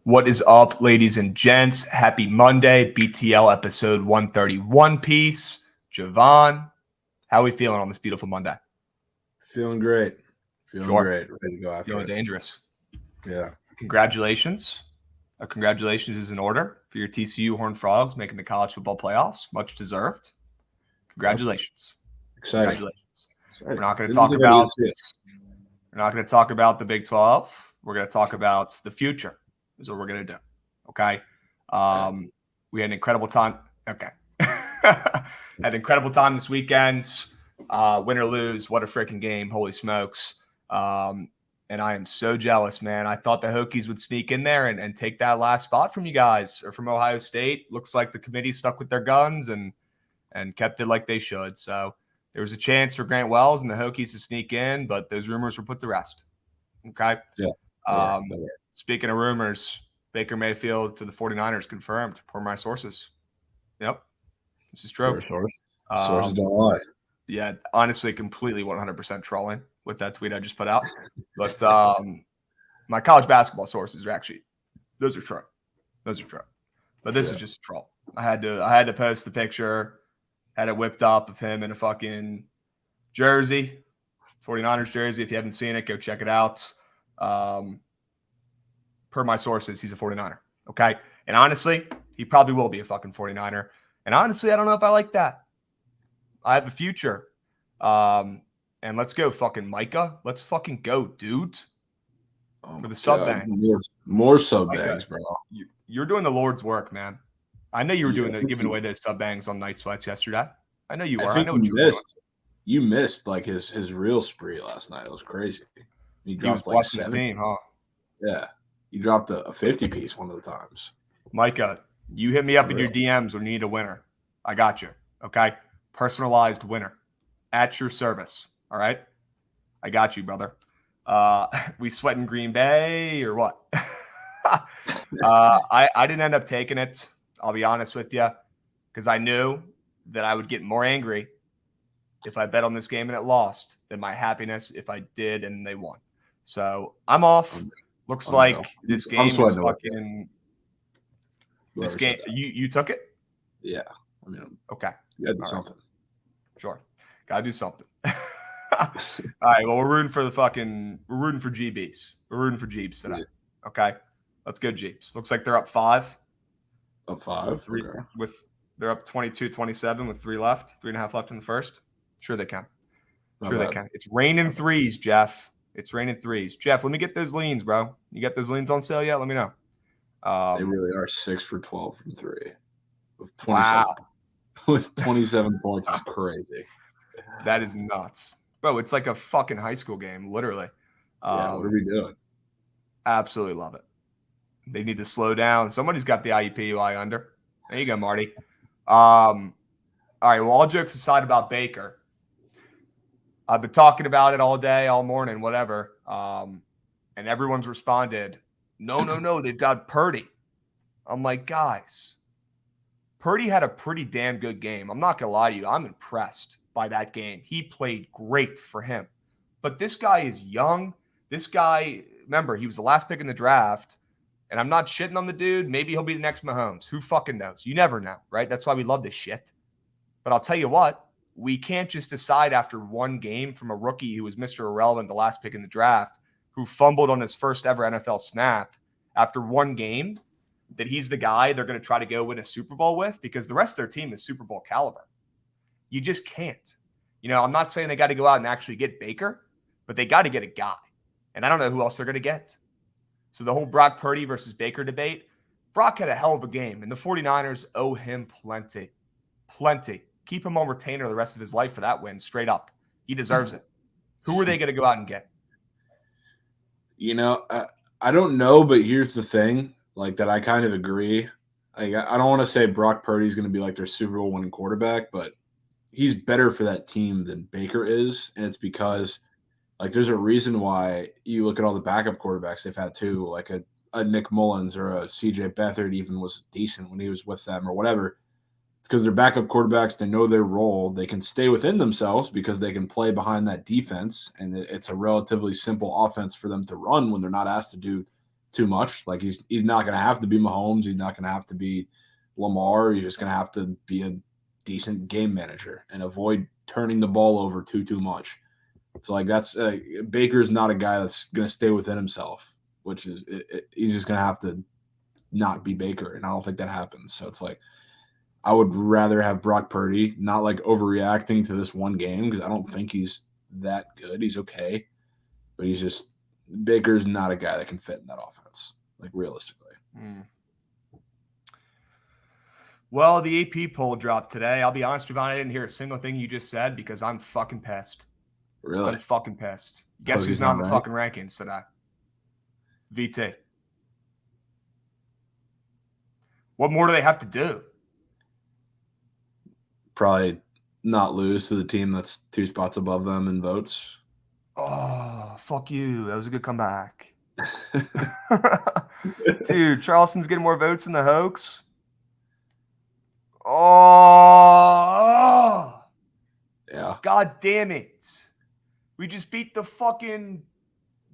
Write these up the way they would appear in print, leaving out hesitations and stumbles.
What is up, ladies and gents? Happy Monday, BTL episode 131 piece. Jovan, how are we feeling on this beautiful Monday? Feeling great. Sure. Great. Ready to go after Feeling it. dangerous. Yeah. Congratulations. Congratulations is in order for your TCU Horned Frogs making the college football playoffs. Much deserved. Congratulations. Exciting. Congratulations. Exciting. We're not going to talk about the Big 12. We're going to talk about the future is what we're going to do. Okay. We had an incredible time. Okay. Had an incredible time this weekend. Win or lose, what a freaking game. Holy smokes. And I am so jealous, man. I thought the Hokies would sneak in there and take that last spot from you guys or from Ohio State. Looks like the committee stuck with their guns and kept it like they should. So there was a chance for Grant Wells and the Hokies to sneak in, but those rumors were put to rest. Okay. Yeah. Speaking of rumors, Baker Mayfield to the 49ers confirmed per my sources. Yep. This is true. Sources don't lie. Yeah, honestly, completely 100% trolling with that tweet I just put out. But my college basketball sources are actually those are true. But this is just a troll. I had to post the picture, had it whipped up of him in a fucking jersey, 49ers jersey. If you haven't seen it, go check it out. Per my sources, he's a 49er. Okay. And honestly, he probably will be a fucking 49er. And honestly, I don't know if I like that. I have a future. And let's go, fucking Micah. Let's fucking go, dude. For the sub bang. More sub bangs, bro. You're doing the Lord's work, man. I know you were giving away those sub bangs on Night Sweats yesterday. I know you were. I know what you were doing. You missed like his real spree last night. It was crazy. He was blessing the team, huh? Yeah. You dropped a 50-piece one of the times. Micah, you hit me up in your DMs when you need a winner. I got you. Okay? Personalized winner. At your service. All right? I got you, brother. We sweating Green Bay or what? I didn't end up taking it. I'll be honest with you. Because I knew that I would get more angry if I bet on this game and it lost than my happiness if I did and they won. So I'm off. Looks like this game is fucking. This game, you took it? Yeah. I mean, okay. You gotta do something. Sure. Gotta do something. All right. Well, we're rooting for GBs. We're rooting for Jeeps today. Okay. Let's go, Jeeps. Looks like they're up 5. Up 5? They're up 22-27 with 3.5 left in the first. Sure they can. They can. It's raining threes, Jeff. It's raining threes. Jeff, let me get those leans, bro. You got those leans on sale yet? Let me know. They really are 6 for 12 from 3. With 27, wow. With 27 points is crazy. That is nuts. Bro, it's like a fucking high school game, literally. Yeah, what are we doing? Absolutely love it. They need to slow down. Somebody's got the IUPUI under. There you go, Marty. All right, well, all jokes aside about Baker. I've been talking about it all day, all morning, whatever. And everyone's responded, no, they've got Purdy. I'm like, guys, Purdy had a pretty damn good game. I'm not going to lie to you. I'm impressed by that game. He played great for him. But this guy is young. This guy, remember, he was the last pick in the draft. And I'm not shitting on the dude. Maybe he'll be the next Mahomes. Who fucking knows? You never know, right? That's why we love this shit. But I'll tell you what. We can't just decide after one game from a rookie who was Mr. Irrelevant, the last pick in the draft, who fumbled on his first ever NFL snap after one game, that he's the guy they're going to try to go win a Super Bowl with, because the rest of their team is Super Bowl caliber. You just can't. I'm not saying they got to go out and actually get Baker, but they got to get a guy. And I don't know who else they're going to get. So the whole Brock Purdy versus Baker debate, Brock had a hell of a game, and the 49ers owe him plenty. Plenty. Keep him on retainer the rest of his life for that win, straight up. He deserves it. Who are they going to go out and get? I don't know, but here's the thing, like that I kind of agree. I don't want to say Brock Purdy's going to be like their Super Bowl winning quarterback, but he's better for that team than Baker is, and it's because like there's a reason why you look at all the backup quarterbacks they've had too, like a Nick Mullins or a CJ Beathard even was decent when he was with them or whatever. Because they're backup quarterbacks, they know their role. They can stay within themselves because they can play behind that defense, and it's a relatively simple offense for them to run when they're not asked to do too much. Like he's not going to have to be Mahomes. He's not going to have to be Lamar. He's just going to have to be a decent game manager and avoid turning the ball over too much. So like that's Baker's not a guy that's going to stay within himself, which is he's just going to have to not be Baker, and I don't think that happens. So it's like I would rather have Brock Purdy, not like overreacting to this one game because I don't think he's that good. He's okay, but he's just Baker's not a guy that can fit in that offense, like realistically. Well, the AP poll dropped today. I'll be honest, Jovan, I didn't hear a single thing you just said because I'm fucking pissed. Really? I'm fucking pissed. Guess who's not in the fucking rankings today? VT. What more do they have to do? Probably not lose to the team that's 2 spots above them in votes. Oh, fuck you. That was a good comeback. Dude, Charleston's getting more votes than the Hoax. Oh. Yeah. God damn it. We just beat the fucking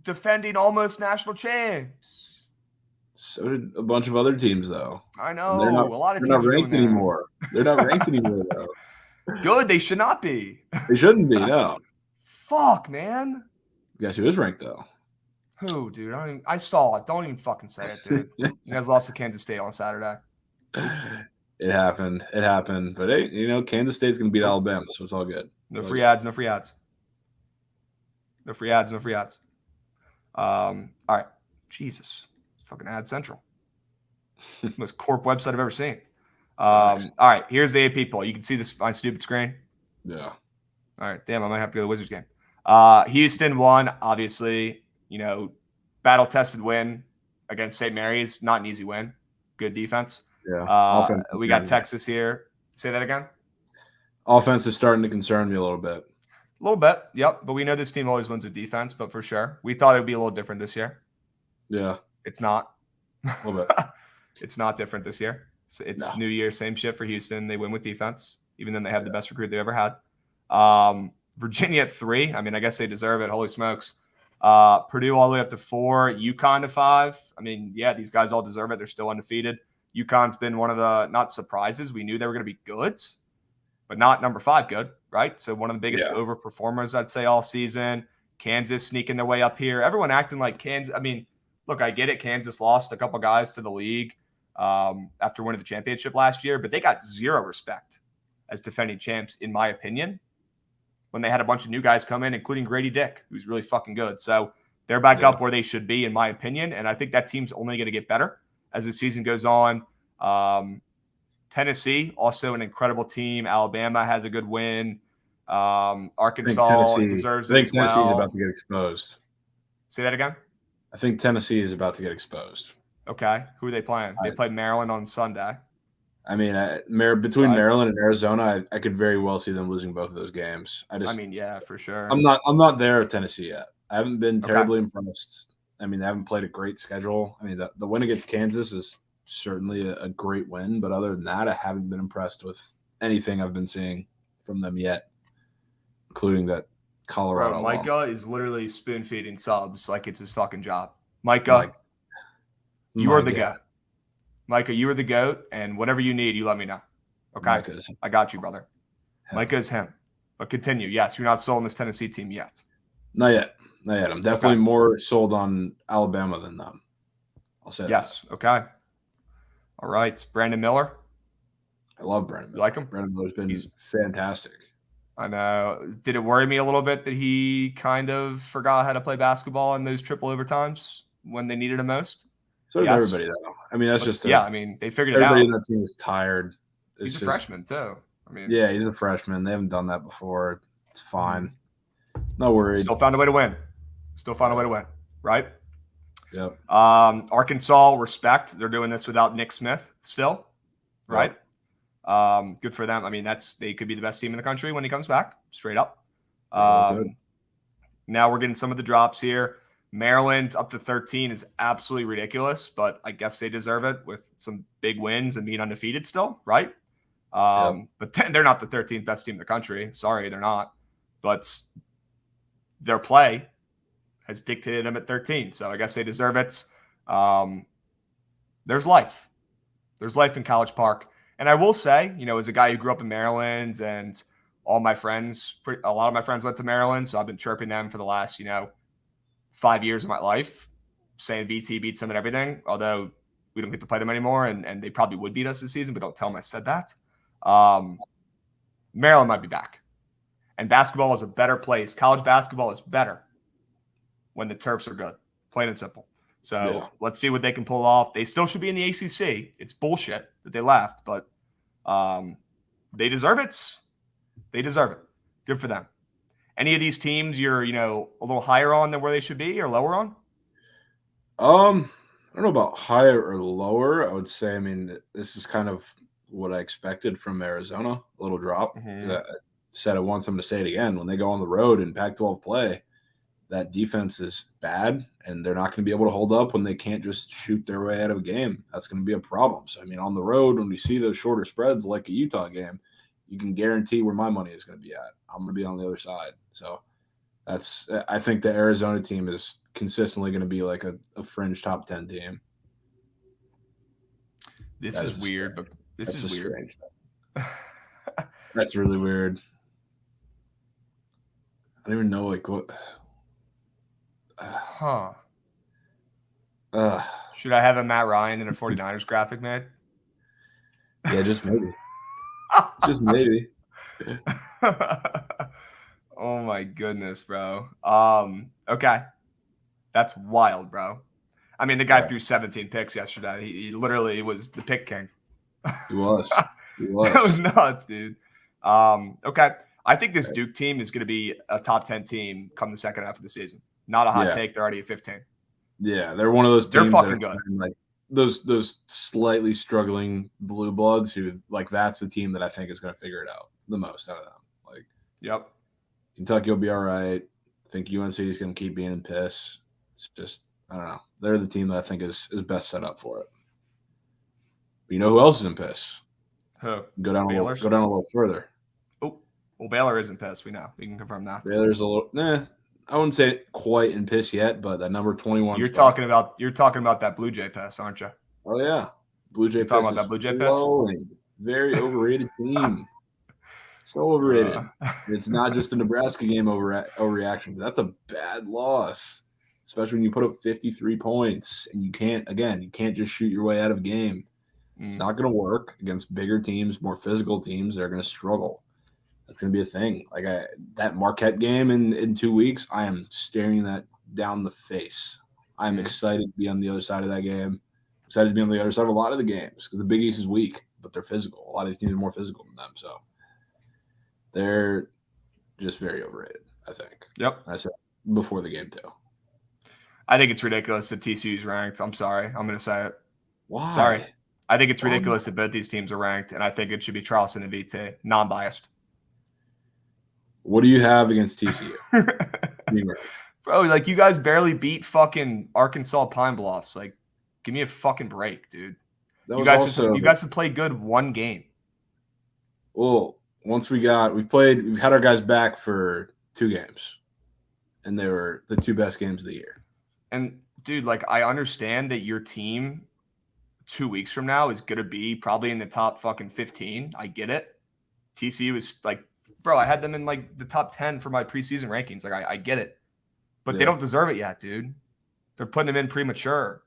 defending almost national champs. So did a bunch of other teams, though. I know. They're not, a lot of teams not are ranked doing that. anymore. They're not ranked anymore, though. Good. They should not be. They shouldn't be, no. Fuck, man. Guess who is ranked, though? Who, dude? I saw it. Don't even fucking say it, dude. You guys lost to Kansas State on Saturday. It happened. But, hey, Kansas State's going to beat Alabama, so it's all good. No free ads. All right. Jesus. It's fucking Ad Central. Most corp website I've ever seen. All right. Here's the AP poll. You can see this on my stupid screen. Yeah. All right. Damn, I might have to go to the Wizards game. Houston won, obviously. Battle-tested win against St. Mary's. Not an easy win. Good defense. Yeah. We got Texas here. Say that again. Offense is starting to concern me a little bit. A little bit, yep. But we know this team always wins with defense, but for sure. We thought it would be a little different this year. Yeah. It's not. A little bit. It's not different this year. It's New Year, same shit for Houston. They win with defense, even though they have the best recruit they ever had. Virginia at 3. I mean, I guess they deserve it. Holy smokes. Purdue all the way up to 4. UConn to 5. I mean, yeah, these guys all deserve it. They're still undefeated. UConn's been one of the, not surprises. We knew they were going to be good, but not number 5 good, right? So one of the biggest overperformers, I'd say, all season. Kansas sneaking their way up here. Everyone acting like Kansas. I mean, look, I get it. Kansas lost a couple guys to the league after winning the championship last year, but they got zero respect as defending champs, in my opinion, when they had a bunch of new guys come in, including Grady Dick, who's really fucking good. So they're back up where they should be, in my opinion, and I think that team's only going to get better as the season goes on. Tennessee, also an incredible team. Alabama has a good win. Arkansas deserves it as well. Tennessee's about to get exposed. Say that again? I think Tennessee is about to get exposed. Okay. Who are they playing? They play Maryland on Sunday. I mean, between Maryland and Arizona, I could very well see them losing both of those games. Yeah, for sure. I'm not there at Tennessee yet. I haven't been terribly impressed. I mean, they haven't played a great schedule. I mean, the win against Kansas is certainly a great win, but other than that, I haven't been impressed with anything I've been seeing from them yet, including that Colorado. Bro, Micah is literally spoon feeding subs like it's his fucking job. Micah, you are the goat. Micah, you are the GOAT, and whatever you need, you let me know. Okay? I got you, brother. Micah is him. But continue. Yes, you're not sold on this Tennessee team yet. Not yet. I'm definitely more sold on Alabama than them. I'll say that. Yes. Okay. All right. Brandon Miller. I love Brandon Miller. You like him? Brandon Miller's been fantastic. I know. Did it worry me a little bit that he kind of forgot how to play basketball in those triple overtimes when they needed him most? So did everybody, though. I mean, that's just I mean, they figured it out. Everybody in that team is tired. He's a freshman, too. I mean, yeah, he's a freshman. They haven't done that before. It's fine. Not worried. Still found a way to win. Right? Yep. Arkansas, respect. They're doing this without Nick Smith still, right? Yep. Good for them. I mean, they could be the best team in the country when he comes back, straight up. Now we're getting some of the drops here. Maryland up to 13 is absolutely ridiculous, but I guess they deserve it with some big wins and being undefeated still, right? But they're not the 13th best team in the country. Sorry, they're not. But their play has dictated them at 13, so I guess they deserve it. There's life. There's life in College Park. And I will say, as a guy who grew up in Maryland and a lot of my friends went to Maryland, so I've been chirping them for the last, 5 years of my life, saying BT beats them and everything, although we don't get to play them anymore, and they probably would beat us this season, but don't tell them I said that. Maryland might be back. And basketball is a better place. College basketball is better when the Terps are good, plain and simple. So Let's see what they can pull off. They still should be in the ACC. It's bullshit that they left, but they deserve it. They deserve it. Good for them. Any of these teams you're, a little higher on than where they should be or lower on? I don't know about higher or lower. I would say, this is kind of what I expected from Arizona, a little drop. Mm-hmm. I said it once, I'm going to say it again. When they go on the road in Pac-12 play, that defense is bad, and they're not going to be able to hold up when they can't just shoot their way out of a game. That's going to be a problem. So, on the road, when we see those shorter spreads like a Utah game, you can guarantee where my money is going to be at. I'm going to be on the other side. So I think the Arizona team is consistently going to be like a fringe top 10 team. This is weird, but this is weird. That's really weird. I don't even know what. Should I have a Matt Ryan in a 49ers graphic, man? Yeah, just maybe. Just maybe. Oh my goodness, bro. Okay. That's wild, bro. The guy threw 17 picks yesterday. He literally was the pick king. He was. That was nuts, dude. Okay. I think this Duke team is going to be a top 10 team come the second half of the season. Not a hot take. They're already at 15. Yeah, they're one of those teams. They're fucking good. Like those slightly struggling blue bloods who that's the team that I think is going to figure it out the most out of them. Yep. Kentucky will be all right. I think UNC is going to keep being in piss. It's just, I don't know. They're the team that I think is best set up for it. But you know who else is in piss? Who? Go down a little further. Oh, well, Baylor isn't pissed. We know. We can confirm that. Baylor's a little. I wouldn't say quite in piss yet, but that number 21. You're talking about that Blue Jay piss, aren't you? Oh yeah, Blue Jay piss. Talking about that Blue Jay piss. Very overrated team. So overrated. It's not just a Nebraska game overreaction. That's a bad loss, especially when you put up 53 points and you can't just shoot your way out of a game. It's not going to work against bigger teams, more physical teams. They're going to struggle. That's going to be a thing. That Marquette game in 2 weeks, I am staring that down the face. I'm excited to be on the other side of that game. Excited to be on the other side of a lot of the games because the Big East is weak, but they're physical. A lot of these teams are more physical than them, so they're just very overrated, I think. Yep. I said before the game too. I think it's ridiculous that TCU's ranked. I'm sorry. I'm going to say it. Why? Sorry. I think it's ridiculous that both these teams are ranked, and I think it should be Charleston and VT, non-biased. What do you have against TCU? Bro, you guys barely beat fucking Arkansas Pine Bluffs. Give me a fucking break, dude. You guys have played good one game. Well, once we've had our guys back for 2 games, and they were the 2 best games of the year. And dude, I understand that your team 2 weeks from now is going to be probably in the top fucking 15. I get it. TCU is bro, I had them in the top 10 for my preseason rankings. I get it, but they don't deserve it yet, dude. They're putting them in premature.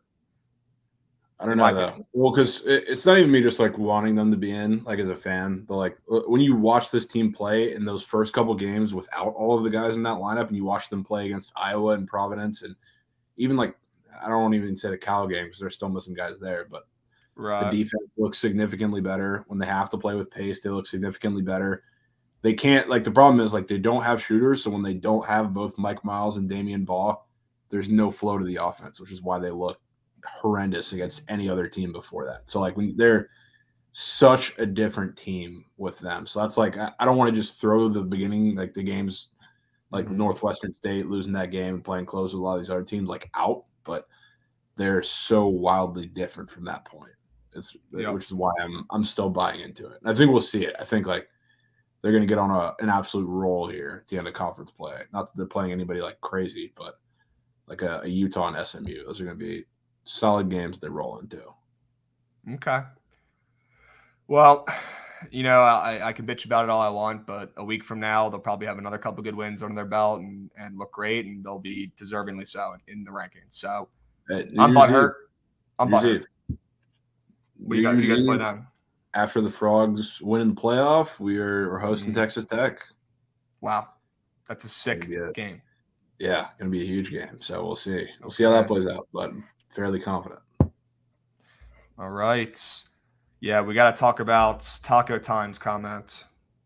I don't know though. Well, because it's not even me just wanting them to be in as a fan, but when you watch this team play in those first couple games without all of the guys in that lineup, and you watch them play against Iowa and Providence, and even I don't want to even say the Cal game because they're still missing guys there, but the defense looks significantly better. When they have to play with pace, they look significantly better. They can't the problem is they don't have shooters, so when they don't have both Mike Miles and Damian Baugh, there's no flow to the offense, which is why they look horrendous against any other team before that. So when they're such a different team with them. So that's I don't want to just throw the beginning, the games Northwestern State losing that game and playing close with a lot of these other teams out, but they're so wildly different from that point. Which is why I'm still buying into it. And I think we'll see it. I think they're going to get on an absolute roll here at the end of conference play. Not that they're playing anybody crazy, but a Utah and SMU. Those are going to be solid games they roll into. Okay. Well, I can bitch about it all I want, but a week from now, they'll probably have another couple good wins under their belt and look great, and they'll be deservingly so in the rankings. So I'm butthurt. I'm butthurt. What do you guys play down? After the Frogs win the playoff, we're hosting Texas Tech. Wow. That's a sick game. Yeah, going to be a huge game. So we'll see. We'll see how that plays out, but I'm fairly confident. All right. Yeah, we got to talk about Taco Time's comment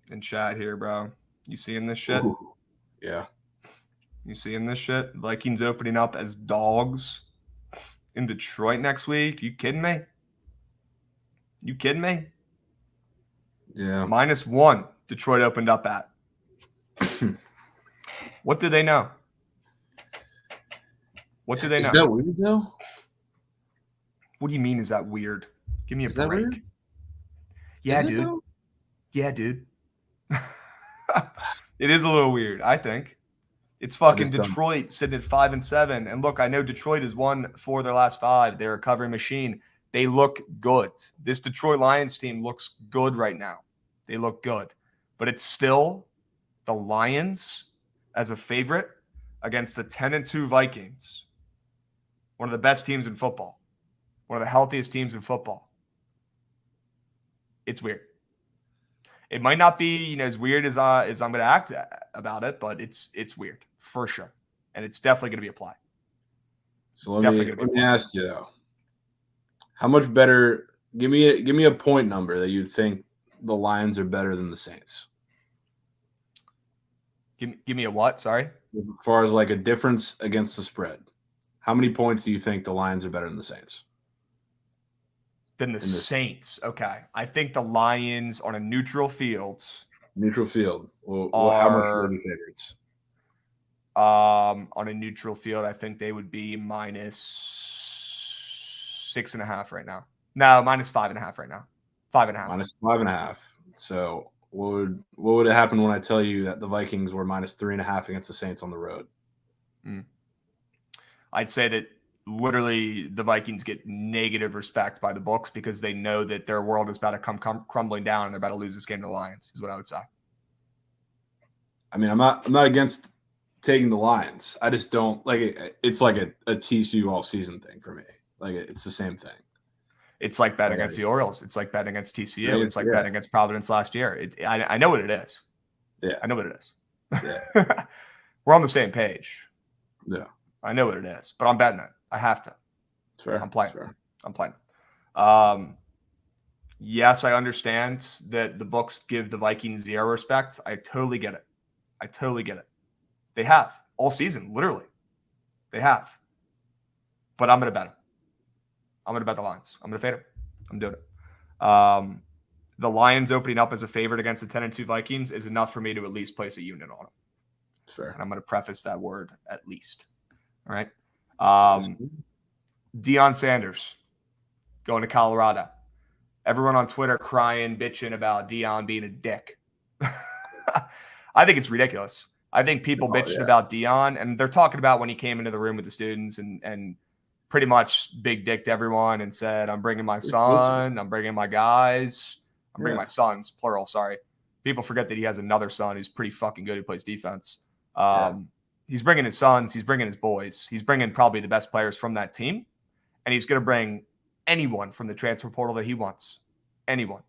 in chat here, bro. You seeing this shit? Ooh. Yeah. You seeing this shit? Vikings opening up as dogs in Detroit next week? You kidding me? You kidding me? Yeah. -1, Detroit opened up at. What do they know? What do they know? Is that weird, though? What do you mean, is that weird? Give me a break. That weird? Yeah, dude. Yeah, dude. It is a little weird, I think. It's fucking Detroit sitting at 5-7. And look, I know Detroit has won 4 of their last 5. They're a recovery machine. They look good. This Detroit Lions team looks good right now. They look good. But it's still the Lions as a favorite against the 10-2 Vikings. One of the best teams in football. One of the healthiest teams in football. It's weird. It might not be, as weird as I'm going to act about it, but it's weird for sure, and it's definitely going to be applied. So let me ask you though, how much better? Give me a point number that you think the Lions are better than the Saints. Give me a what? Sorry. As far as like a difference against the spread, how many points do you think the Lions are better than the Saints? Than the Saints. Okay. I think the Lions on a neutral field. Neutral field. Well, how much are the favorites? On a neutral field, I think they would be -6.5 right now. No, -5.5 right now. 5.5. -5.5. So what would happen when I tell you that the Vikings were -3.5 against the Saints on the road? I'd say that literally the Vikings get negative respect by the books because they know that their world is about to come crumbling down and they're about to lose this game to the Lions, is what I would say. I mean, I'm not against taking the Lions. I just don't like it. It's like a TCU all season thing for me. Like it's the same thing. It's like betting against the Orioles. It's like betting against TCU. It's like betting against Providence last year. I know what it is. Yeah. I know what it is. Yeah. We're on the same page. Yeah. I know what it is, but I'm betting it. I have to. It's fair. I'm playing. Fair. I'm playing. Yes, I understand that the books give the Vikings zero respect. I totally get it. They have all season, literally. They have. But I'm going to bet them. I'm going to bet the Lions. I'm going to fade them. I'm doing it. The Lions opening up as a favorite against the 10-2 Vikings is enough for me to at least place a unit on them. Fair. And I'm going to preface that word at least. All right. Deion Sanders going to Colorado. Everyone on Twitter crying, bitching about Deion being a dick. I think it's ridiculous. I think people bitching about Deion, and they're talking about when he came into the room with the students and pretty much big dicked everyone and said, I'm bringing my son, I'm bringing my guys, I'm bringing my sons, plural, sorry. People forget that he has another son who's pretty fucking good who plays defense. He's bringing his sons. He's bringing his boys. He's bringing probably the best players from that team. And he's going to bring anyone from the transfer portal that he wants. Anyone.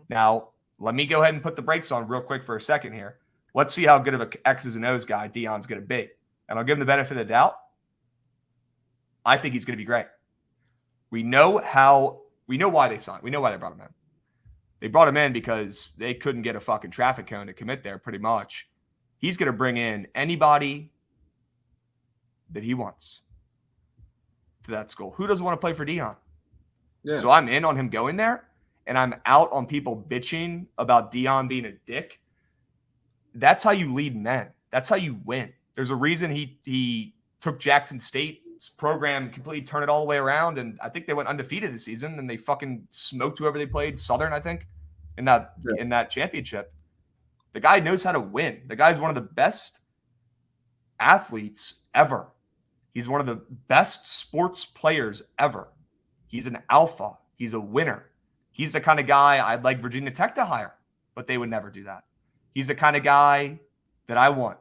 Now, let me go ahead and put the brakes on real quick for a second here. Let's see how good of an X's and O's guy Deion's going to be. And I'll give him the benefit of the doubt. I think he's going to be great. We know why they signed. We know why they brought him in. They brought him in because they couldn't get a fucking traffic cone to commit there pretty much. He's going to bring in anybody that he wants to that school. Who doesn't want to play for Deion? Yeah. So I'm in on him going there, and I'm out on people bitching about Deion being a dick. That's how you lead men. That's how you win. There's a reason he took Jackson State's program, completely turned it all the way around, and I think they went undefeated this season, and they fucking smoked whoever they played, Southern, I think, in that championship. The guy knows how to win. The guy's one of the best athletes ever. He's one of the best sports players ever. He's an alpha. He's a winner. He's the kind of guy I'd like Virginia Tech to hire, but they would never do that. He's the kind of guy that I want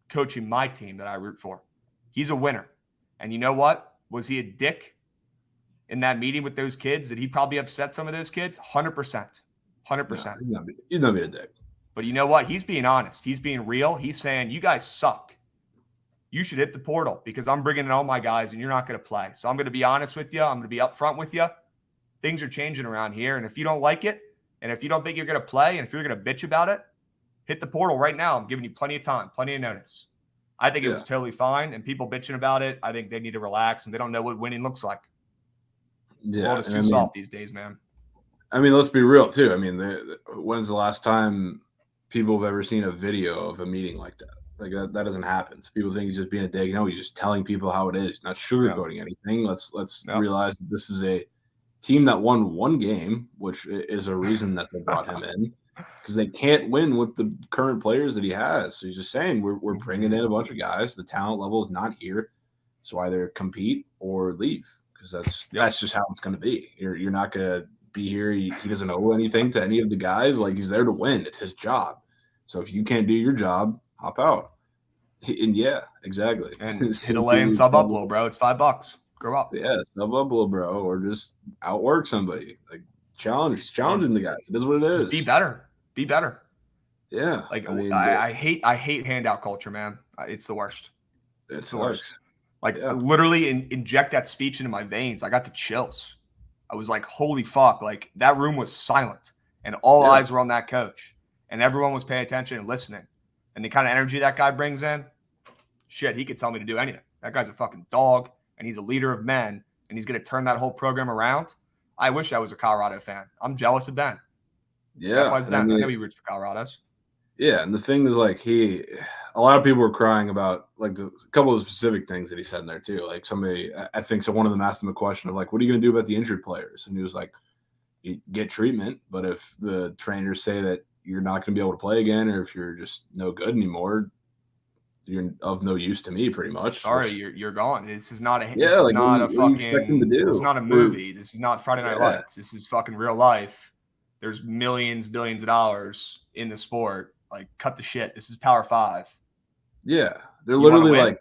coaching my team that I root for. He's a winner. And you know what? Was he a dick in that meeting with those kids? Did he probably upset some of those kids? 100%. 100%. No, he's not being a dick. But you know what? He's being honest. He's being real. He's saying, you guys suck. You should hit the portal because I'm bringing in all my guys and you're not going to play. So I'm going to be honest with you. I'm going to be upfront with you. Things are changing around here. And if you don't like it, and if you don't think you're going to play, and if you're going to bitch about it, hit the portal right now. I'm giving you plenty of time, plenty of notice. I think it was totally fine. And people bitching about it, I think they need to relax and they don't know what winning looks like. Yeah. The world is too soft these days, man. I mean, let's be real too. I mean, when's the last time people have ever seen a video of a meeting like that? Like that doesn't happen. So people think he's just being a dick. No, he's just telling people how it is, not sugarcoating anything. Let's realize that this is a team that won one game, which is a reason that they brought him in, because they can't win with the current players that he has. So he's just saying we're bringing in a bunch of guys. The talent level is not here, so either compete or leave, because that's just how it's going to be. You're not going to be here. He doesn't owe anything to any of the guys. Like, he's there to win. It's his job. So if you can't do your job, hop out. And yeah, exactly. And hit away and sub up, little bro. It's $5. Grow up. Yeah, sub up, little bro, or just outwork somebody. Like, challenging the guys. It is what it is. Just be better. Be better. Yeah. Like, I hate handout culture, man. It's the worst. It's the worst. Like, literally inject that speech into my veins. I got the chills. I was like, holy fuck. Like, that room was silent and all eyes were on that coach and everyone was paying attention and listening. And the kind of energy that guy brings in, shit, he could tell me to do anything. That guy's a fucking dog and he's a leader of men and he's going to turn that whole program around. I wish I was a Colorado fan. I'm jealous of Ben. Yeah. Ben. I know he roots for Colorado's. Yeah. And the thing is, like, a lot of people were crying about, like, a couple of specific things that he said in there too. Like, I think so one of them asked him a question of, like, what are you going to do about the injured players? And he was like, you get treatment, but if the trainers say that you're not going to be able to play again, or if you're just no good anymore, you're of no use to me, pretty much. Sorry, you're gone. This is not a fucking. This is not a movie. This is not Friday Night Lights. This is fucking real life. There's millions, billions of dollars in the sport. Like, cut the shit. This is Power 5. Yeah, they're literally like,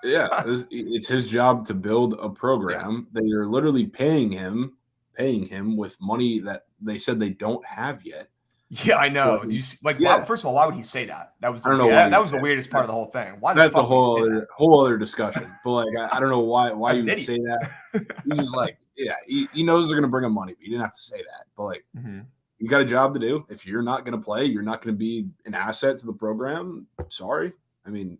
it's his job to build a program. They are literally paying him with money that they said they don't have yet. Yeah, I know. So, why, first of all, why would he say that? That was I don't know. That was the weirdest part of the whole thing. Why? That's a whole other discussion. But like, I don't know why you would say that. He's just like, he knows they're gonna bring him money, but you didn't have to say that. But like, you got a job to do. If you're not gonna play, you're not gonna be an asset to the program. Sorry. I mean,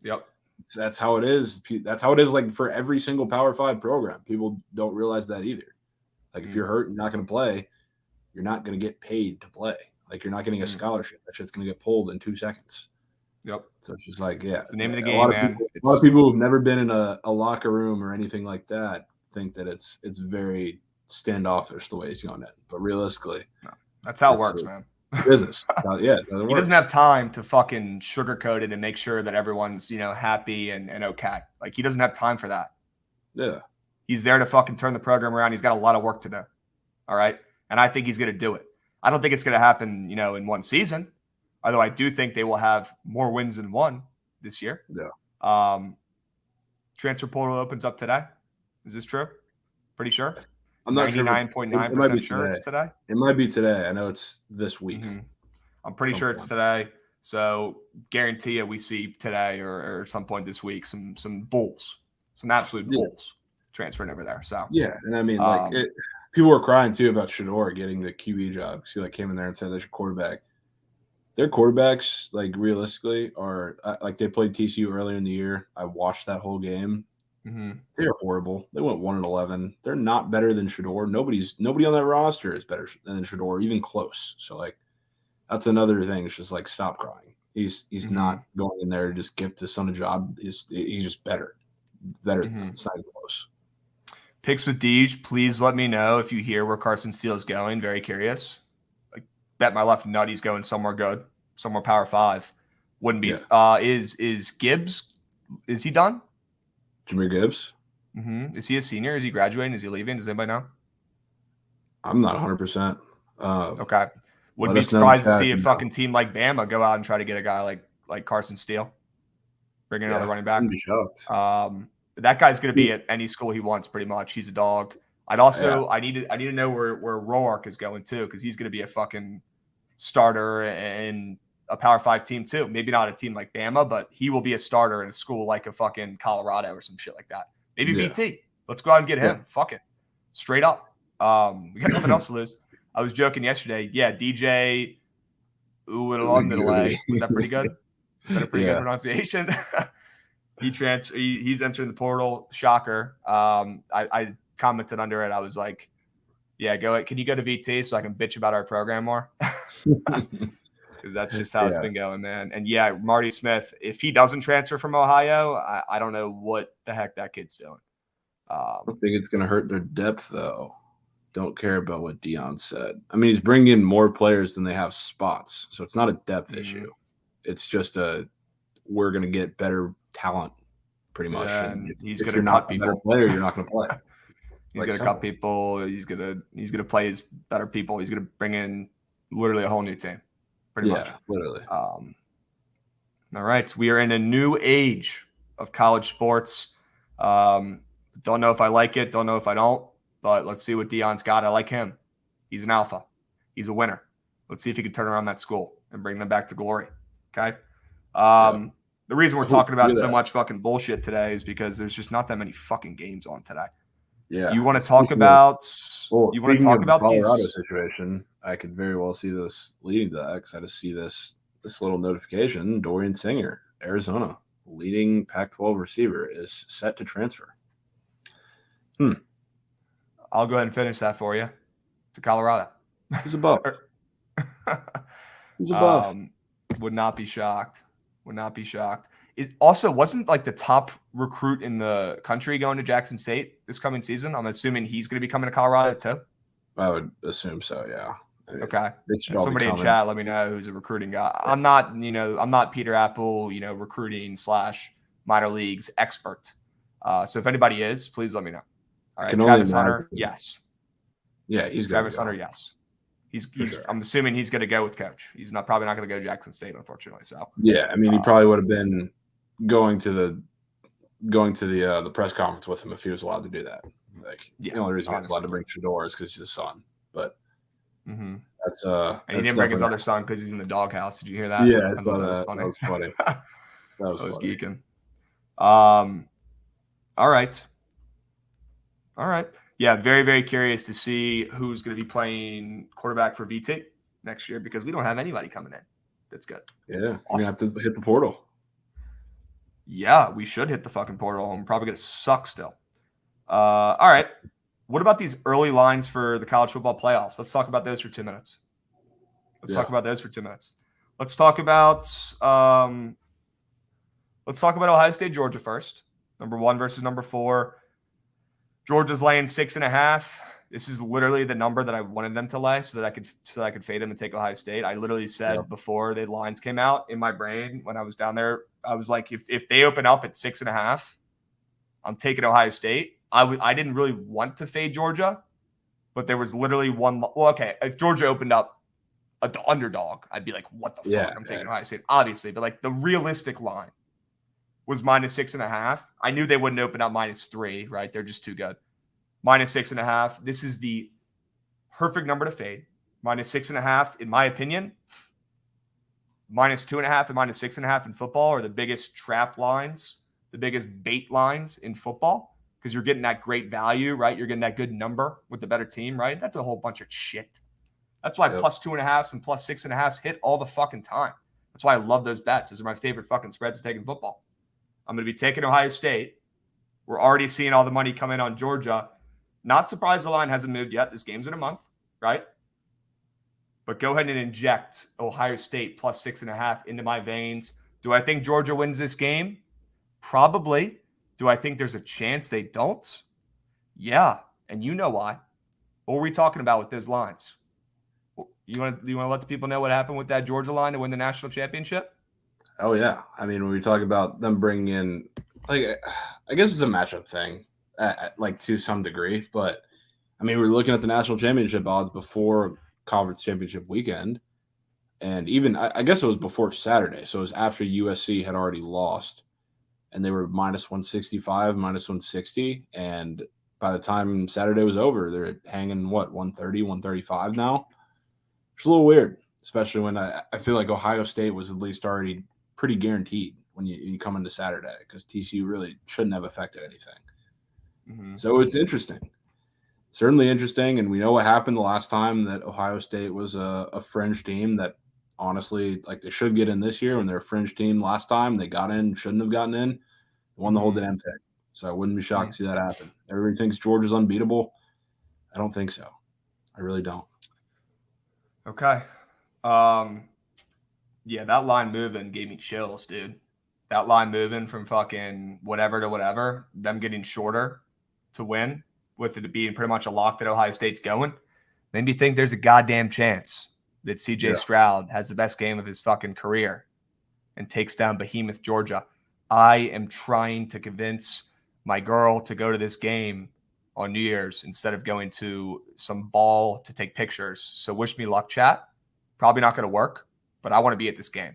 that's how it is. That's how it is. Like, for every single Power 5 program, people don't realize that either. Like, if you're hurt and not gonna play, you're not gonna get paid to play. Like, you're not getting a scholarship. That shit's going to get pulled in 2 seconds. Yep. So it's just like, it's the name of the game, man. A lot of people who've never been in a locker room or anything like that think that it's very standoffish the way he's going in. But realistically, no, that's how it works, man. Business. He doesn't have time to fucking sugarcoat it and make sure that everyone's, happy and okay. Like, he doesn't have time for that. Yeah. He's there to fucking turn the program around. He's got a lot of work to do. All right. And I think he's going to do it. I don't think it's going to happen, in one season, although I do think they will have more wins than one this year. Yeah. Transfer portal opens up today. Is this true? Pretty sure. I'm not 99.9% sure it's today. It might be today. I know it's this week. I'm pretty sure it's today. So guarantee you we see today or some point this week some bulls, some absolute bulls transferring over there. So and I mean, people were crying too about Shedeur getting the QB job because he came in there and said there's your quarterback. Their quarterbacks, like, realistically, are like, they played TCU earlier in the year. I watched that whole game. They're horrible. They went 1-11. They're not better than Shedeur. Nobody on that roster is better than Shedeur, even close. So, like, that's another thing. It's just like, stop crying. He's not going in there to just give the son a job. He's just better. It's not even close. Picks with Deej, please let me know if you hear where Carson Steele is going. Very curious. I bet my left nut he's going somewhere good, somewhere Power 5. Wouldn't be. Is Gibbs? Is he done? Jahmyr Gibbs? Is he a senior? Is he graduating? Is he leaving? Does anybody know? I'm not 100%. Okay. Wouldn't let be us know in the surprised to chat see if a you know. fucking team like Bama go out and try to get a guy like Carson Steele. Bring in another running back. I'd be shocked. That guy's going to be at any school he wants, pretty much. He's a dog. I need to know where Roark is going too, because he's going to be a fucking starter in a Power 5 team too. Maybe not a team like Bama, but he will be a starter in a school like a fucking Colorado or some shit like that. Maybe VT. Let's go out and get him. Fuck it, straight up. We got nothing else to lose. I was joking yesterday. Yeah, DJ Uwalundale. Was that pretty good? Is that a pretty good pronunciation? He's entering the portal. Shocker. I commented under it. I was like, yeah, can you go to VT so I can bitch about our program more? Because that's just how it's been going, man. And yeah, Marty Smith, if he doesn't transfer from Ohio, I don't know what the heck that kid's doing. I don't think it's going to hurt their depth, though. Don't care about what Dion said. I mean, he's bringing in more players than they have spots. So it's not a depth issue. It's just we're going to get better talent, pretty much. Yeah, and he's if going you're to not cut a people. better player, you're not going to play. He's going to cut people. He's going to play his better people. He's going to bring in literally a whole new team, pretty much. Literally. All right, we are in a new age of college sports. Don't know if I like it. Don't know if I don't. But let's see what Dion's got. I like him. He's an alpha. He's a winner. Let's see if he can turn around that school and bring them back to glory. Okay. The reason we're talking about so much fucking bullshit today is because there's just not that many fucking games on today. Yeah. You want to talk about? You want to talk about the Colorado these situation? I could very well see this leading to that because I just see this little notification. Dorian Singer, Arizona, leading Pac-12 receiver, is set to transfer. I'll go ahead and finish that for you. To Colorado. He's a buff. He's a buff. Would not be shocked. Would not be shocked. Wasn't like the top recruit in the country going to Jackson State this coming season? I'm assuming he's going to be coming to Colorado too. I would assume so. Yeah. Okay. Somebody in chat, let me know who's a recruiting guy. Yeah. I'm not Peter Apple, recruiting / minor leagues expert. So if anybody is, please let me know. All right. Travis Hunter, yes. Yeah, he's Travis Hunter, yes. He's sure. I'm assuming he's going to go with coach. He's probably not going to go to Jackson State, unfortunately. So yeah, I mean, he probably would have been going to the press conference with him if he was allowed to do that. The only reason he was allowed to bring Shador is because he's his son. But that's and he didn't bring his other son because he's in the doghouse. Did you hear that? Yeah, I saw that. That was funny. That was geeking. All right. Yeah, very, very curious to see who's going to be playing quarterback for VT next year because we don't have anybody coming in. That's good. Yeah, awesome. We have to hit the portal. Yeah, we should hit the fucking portal. I'm probably going to suck still. All right. What about these early lines for the college football playoffs? Let's talk about those for 2 minutes. Let's talk about Ohio State, Georgia first. Number 1 versus number 4. Georgia's laying 6.5. This is literally the number that I wanted them to lay so that I could fade them and take Ohio State. I literally said before the lines came out in my brain when I was down there, I was like, if they open up at 6.5, I'm taking Ohio State. I didn't really want to fade Georgia, but there was literally one. Well, okay, if Georgia opened up the underdog, I'd be like, what the fuck? I'm taking Ohio State, obviously. But like the realistic line was -6.5. I knew they wouldn't open up -3, right? They're just too good. -6.5. This is the perfect number to fade. -6.5, in my opinion. -2.5 and -6.5 in football are the biggest trap lines, the biggest bait lines in football because you're getting that great value, right? You're getting that good number with the better team, right? That's a whole bunch of shit. That's why +2.5s and +6.5s hit all the fucking time. That's why I love those bets. Those are my favorite fucking spreads to take in football. I'm going to be taking Ohio State. We're already seeing all the money come in on Georgia. Not surprised the line hasn't moved yet. This game's in a month, right? But go ahead and inject Ohio State +6.5 into my veins. Do I think Georgia wins this game? Probably. Do I think there's a chance they don't? Yeah, and you know why. What were we talking about with those lines? You want to let the people know what happened with that Georgia line to win the national championship? Oh, yeah. I mean, when we talk about them bringing in, I guess it's a matchup thing, like to some degree. But I mean, we're looking at the national championship odds before conference championship weekend, and even I guess it was before Saturday, so it was after USC had already lost, and they were minus 165, minus 160, and by the time Saturday was over, they're hanging what 130, 135 now. It's a little weird, especially when I feel like Ohio State was at least already pretty guaranteed when you come into Saturday because TCU really shouldn't have affected anything. Mm-hmm. So it's interesting. Certainly interesting. And we know what happened the last time that Ohio State was a fringe team that honestly, like they should get in this year when they're a fringe team last time. They got in, shouldn't have gotten in, won the whole damn thing. So I wouldn't be shocked to see that happen. Everybody thinks Georgia's unbeatable. I don't think so. I really don't. Okay. Yeah, that line moving gave me chills, dude. That line moving from fucking whatever to whatever, them getting shorter to win, with it being pretty much a lock that Ohio State's going, made me think there's a goddamn chance that CJ Stroud has the best game of his fucking career and takes down behemoth Georgia. I am trying to convince my girl to go to this game on New Year's instead of going to some ball to take pictures. So wish me luck, chat. Probably not going to work, but I want to be at this game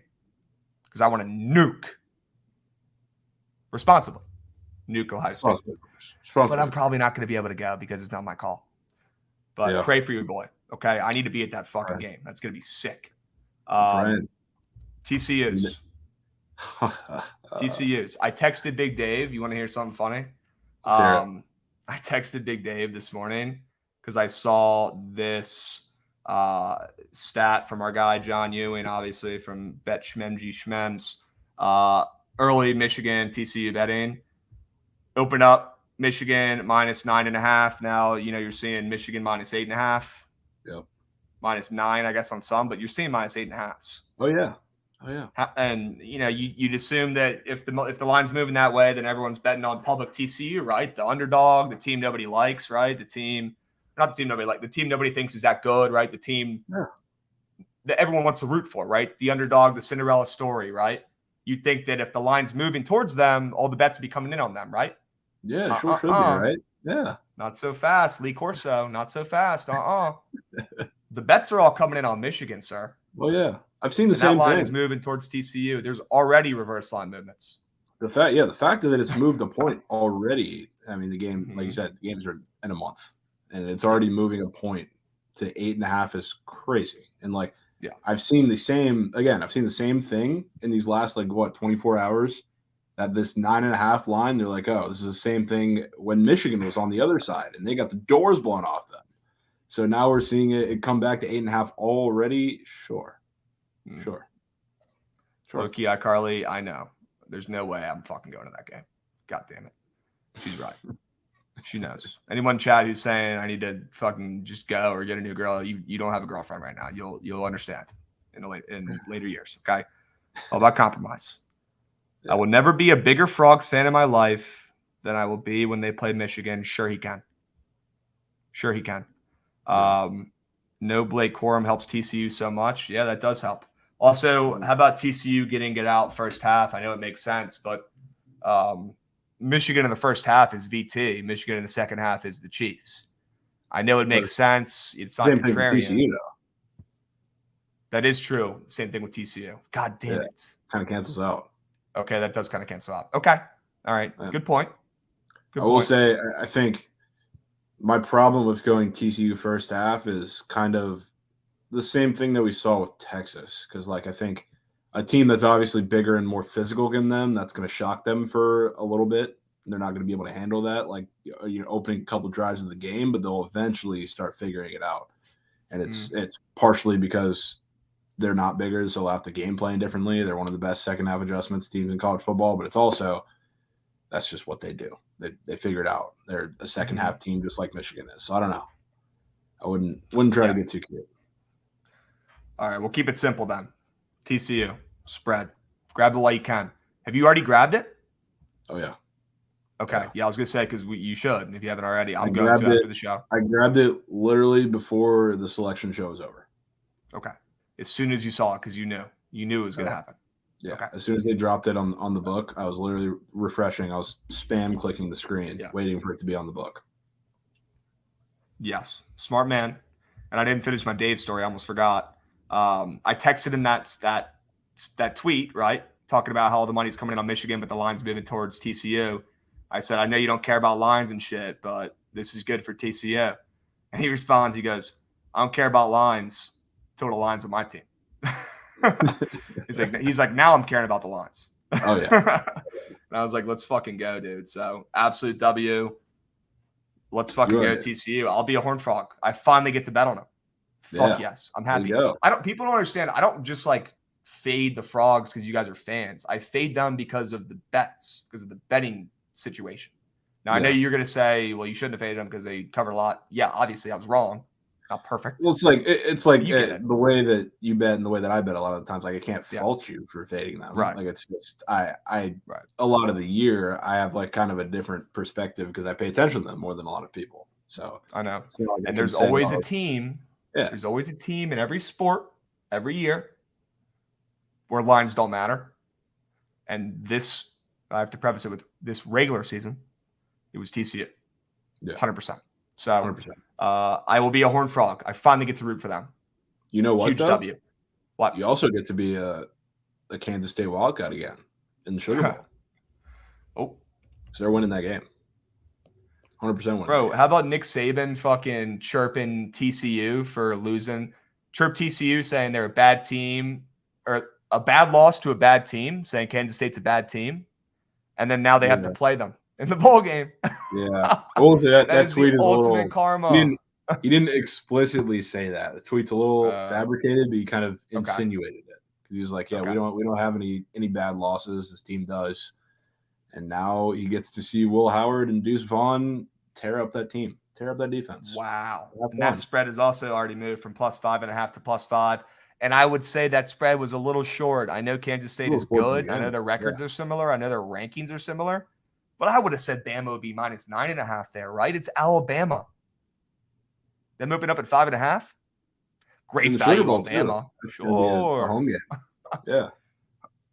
because I want to nuke responsibly. Nuke Ohio State. But I'm probably not going to be able to go because it's not my call. But pray for your boy, okay? I need to be at that fucking game. That's going to be sick. TCU's. TCU's. I texted Big Dave. You want to hear something funny? I texted Big Dave this morning because I saw this stat from our guy John Ewing, obviously from Bet Schmemgy Schmems. Early Michigan TCU betting. Open up Michigan minus 9.5. Now, you're seeing Michigan minus 8.5. Yep. Minus 9, I guess, on some, but you're seeing minus 8.5. Oh, yeah. And, you'd assume that if the line's moving that way, then everyone's betting on public TCU, right? The underdog, the team nobody likes, right? The team nobody thinks is that good, right? The team that everyone wants to root for, right? The underdog, the Cinderella story, right? You'd think that if the line's moving towards them, all the bets would be coming in on them, right? Yeah, sure should be, right? Yeah. Not so fast, Lee Corso. Not so fast. The bets are all coming in on Michigan, sir. Well, yeah. I've seen the same thing. That line is moving towards TCU. There's already reverse line movements. The fact that it's moved a point already. I mean, the game, like you said, the games are in a month, and it's already moving a point to 8.5 is crazy. And I've seen the same thing in these last 24 hours. That this 9.5 line, they're like, oh, this is the same thing when Michigan was on the other side, and they got the doors blown off them. So now we're seeing it come back to 8.5 already. Sure. Low-key, iCarly, I know. There's no way I'm fucking going to that game. God damn it. She's right. She knows. Anyone in chat who's saying I need to fucking just go or get a new girl, you don't have a girlfriend right now. You'll understand in later years. Okay. All about compromise. Yeah. I will never be a bigger Frogs fan in my life than I will be when they play Michigan. Sure he can. No Blake Corum helps TCU so much. Yeah, that does help. Also, how about TCU getting it out first half? I know it makes sense, but Michigan in the first half is VT. Michigan in the second half is the Chiefs. I know it makes sense. It's not contrarian. TCU, though. That is true. Same thing with TCU. God damn it. Kind of cancels out. Okay, that does kind of cancel out. Okay. All right. Yeah. Good point. I will say, I think my problem with going TCU first half is kind of the same thing that we saw with Texas. Because, I think a team that's obviously bigger and more physical than them, that's going to shock them for a little bit. They're not going to be able to handle that, opening a couple drives of the game, but they'll eventually start figuring it out. And it's partially because they're not bigger, so they'll have to game plan differently. They're one of the best second half adjustments teams in college football, but it's also that's just what they do. They figure it out. They're a second half team just like Michigan is. So I don't know. I wouldn't try to get too cute. All right, we'll keep it simple then. TCU spread. Grab it while you can. Have you already grabbed it? Oh yeah. Okay. Yeah, I was gonna say because you should. And if you haven't already, I'll go to after the show. I grabbed it literally before the selection show was over. Okay. As soon as you saw it, because you knew it was going to happen. Yeah. Okay. As soon as they dropped it on the book, I was literally refreshing. I was spam clicking the screen, waiting for it to be on the book. Yes. Smart man. And I didn't finish my Dave story. I almost forgot. I texted him that tweet, right? Talking about how all the money's coming in on Michigan, but the line's moving towards TCU. I said, I know you don't care about lines and shit, but this is good for TCU. And he responds, he goes, I don't care about lines. Total lines with my team. he's like, now I'm caring about the lines. Oh, yeah. And I was like, let's fucking go, dude. So absolute W. Let's fucking go TCU. I'll be a Horned Frog. I finally get to bet on them. Fuck yes. I'm happy. People don't understand. I don't just like fade the Frogs because you guys are fans. I fade them because of the bets, because of the betting situation. Now, I know you're going to say, well, you shouldn't have faded them because they cover a lot. Yeah, obviously I was wrong. Not perfect. Well, it's like the way that you bet and the way that I bet a lot of the times, like I can't fault you for fading them. Right. Like it's just a lot of the year I have like kind of a different perspective because I pay attention to them more than a lot of people. So I know. Like and there's always a team. Yeah. There's always a team in every sport, every year, where lines don't matter. And this, I have to preface it with this regular season, it was TCU. Yeah. 100%. So 100%. I will be a Horned Frog. I finally get to root for them. You know what? Huge W. What? You also get to be a Kansas State Wildcat again in the Sugar Bowl. Oh. So they're winning that game. 100% winning. Bro, how about Nick Saban fucking chirping TCU for losing? Chirp TCU saying they're a bad team or a bad loss to a bad team, saying Kansas State's a bad team. And then now they have to play them in the bowl game. Yeah. Well, that tweet is a little karma. He didn't explicitly say that. The tweet's a little fabricated, but he kind of insinuated it because he was like, "Yeah, we don't have any bad losses. This team does." And now he gets to see Will Howard and Deuce Vaughn tear up that team, tear up that defense. Wow. And that spread has also already moved from +5.5 to +5. And I would say that spread was a little short. I know Kansas State is good. I know their records are similar. I know their rankings are similar. But I would have said Bama would be -9.5 there, right? It's Alabama. Them open up at 5.5. Great value on Bama. Sure. Home game. Yeah.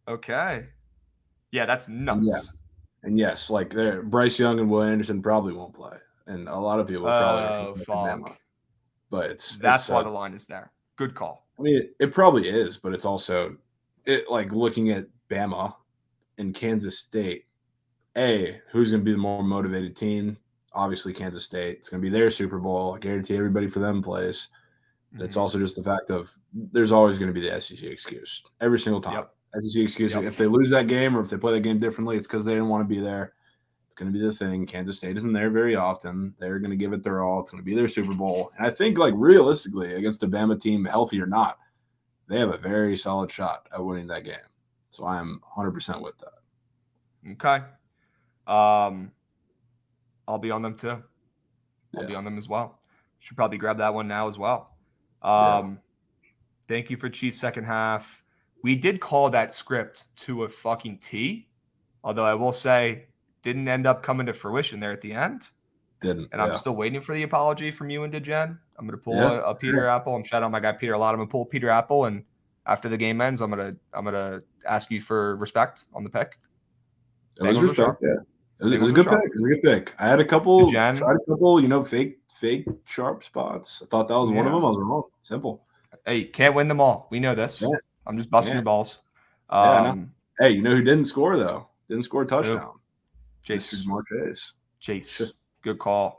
Okay. Yeah, that's nuts. And yes, like Bryce Young and Will Anderson probably won't play. And a lot of people probably Bama. But that's why the line is there. Good call. I mean, it probably is, but it's also like looking at Bama and Kansas State. Who's going to be the more motivated team? Obviously, Kansas State. It's going to be their Super Bowl. I guarantee everybody for them plays. Mm-hmm. It's also just the fact of there's always going to be the SEC excuse every single time. SEC excuse. If they lose that game or if they play the game differently, it's because they didn't want to be there. It's going to be the thing. Kansas State isn't there very often. They're going to give it their all. It's going to be their Super Bowl. And I think, like, realistically, against a Bama team, healthy or not, they have a very solid shot at winning that game. So I'm 100% with that. Okay. I'll be on them too. I'll be on them as well. Should probably grab that one now as well. Thank you for Chiefs second half. We did call that script to a fucking T, although I will say didn't end up coming to fruition there at the end. Didn't. And I'm still waiting for the apology from you and DeGen. I'm going to pull a Peter Apple. I'm shout out my guy Peter a lot. I'm going to pull Peter Apple, and after the game ends, I'm gonna ask you for respect on the pick. It was respect. Yeah. It was a good pick. It was a good pick. I had a couple, fake sharp spots. I thought that was one of them. I was wrong. Simple. Hey, can't win them all. We know this. Yeah. I'm just busting your balls. Hey, you know who didn't score though? Didn't score a touchdown. Chase. Chase. Good call.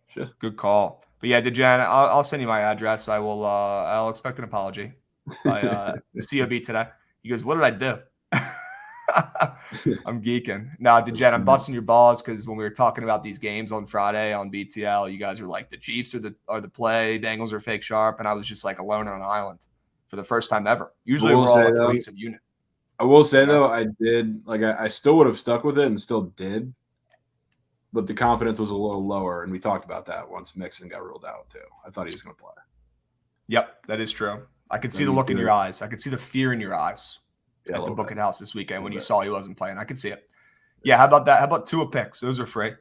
Sure. Good call. But yeah, DeGen, I'll send you my address. I'll expect an apology by the COB today. He goes, "What did I do?" I'm geeking. Now, DeGen, I'm busting your balls because when we were talking about these games on Friday on BTL, you guys were like, the Chiefs are the play, Bengals are fake sharp, and I was just like alone on an island for the first time ever. Usually we're all a cohesive unit. I will say though, I did I still would have stuck with it and still did, but the confidence was a little lower, and we talked about that once Mixon got ruled out too. I thought he was going to play. Yep, that is true. I could see the look in your eyes. I could see the fear in your eyes. At the Booking House this weekend when you saw he wasn't playing. I could see it. Yeah, how about that? How about Tua picks? Those are free.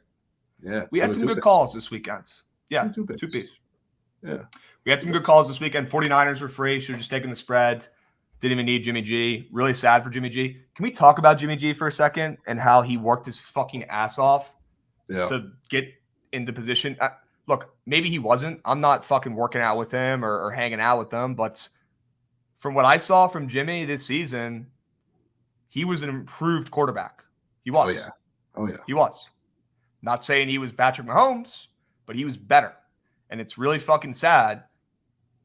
Yeah. We had some good calls this weekend. Yeah, two picks. Yeah. We had some good calls this weekend. 49ers were free. Should have just taken the spread. Didn't even need Jimmy G. Really sad for Jimmy G. Can we talk about Jimmy G for a second and how he worked his fucking ass off to get into position? Look, maybe he wasn't. I'm not fucking working out with him or hanging out with him, but from what I saw from Jimmy this season, he was an improved quarterback. He was. Oh, yeah. He was. Not saying he was Patrick Mahomes, but he was better. And it's really fucking sad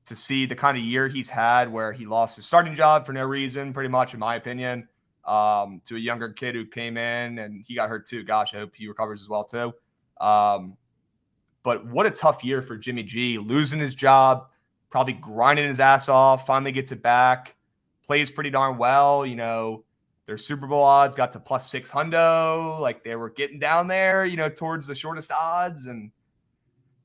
to see the kind of year he's had where he lost his starting job for no reason, pretty much, in my opinion, to a younger kid who came in and he got hurt too. Gosh, I hope he recovers as well too. But what a tough year for Jimmy G, losing his job, probably grinding his ass off, finally gets it back, plays pretty darn well. You know, their Super Bowl odds got to plus 600. Like they were getting down there, you know, towards the shortest odds. And,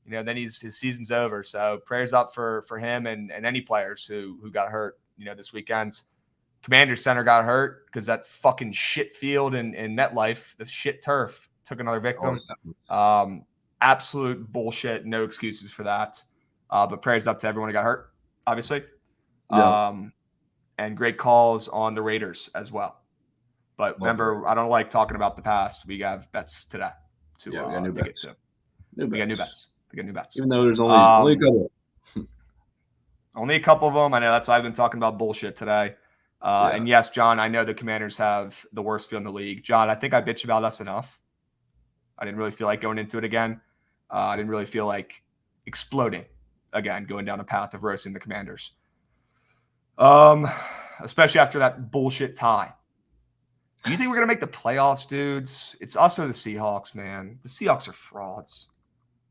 you know, then his season's over. So prayers up for him and any players who got hurt, you know, this weekend. Commander Center got hurt because that fucking shit field in MetLife, the shit turf, took another victim. Absolute bullshit. No excuses for that. But prayers up to everyone who got hurt, obviously. And great calls on the Raiders as well. But remember, I don't like talking about the past. We have bets today to get to. We got new bets. Even though there's only a couple. Only a couple of them. I know that's why I've been talking about bullshit today. And yes, John, I know the Commanders have the worst field in the league. John, I think I bitched about us enough. I didn't really feel like going into it again. I didn't really feel like exploding again, going down a path of roasting the Commanders. Especially after that bullshit tie. Do you think we're going to make the playoffs, dudes? It's us or the Seahawks, man. The Seahawks are frauds.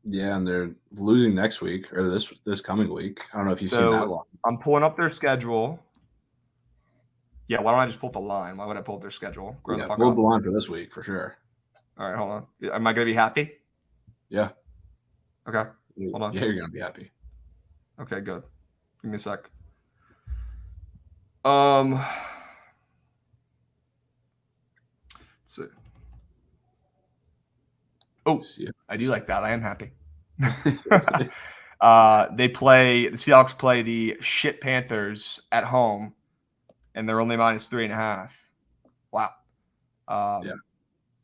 Yeah, and they're losing next week or this coming week. I don't know if you've seen that one. I'm pulling up their schedule. Yeah, why don't I just pull up the line? Why would I pull up their schedule? Pull up the line for this week for sure. All right, hold on. Am I going to be happy? Yeah. Okay. Hold on. Yeah, you're going to be happy. Okay, good. Give me a sec. Let's see. Oh, I do like that. I am happy. The Seahawks play the shit Panthers at home, and they're only minus 3.5. Wow.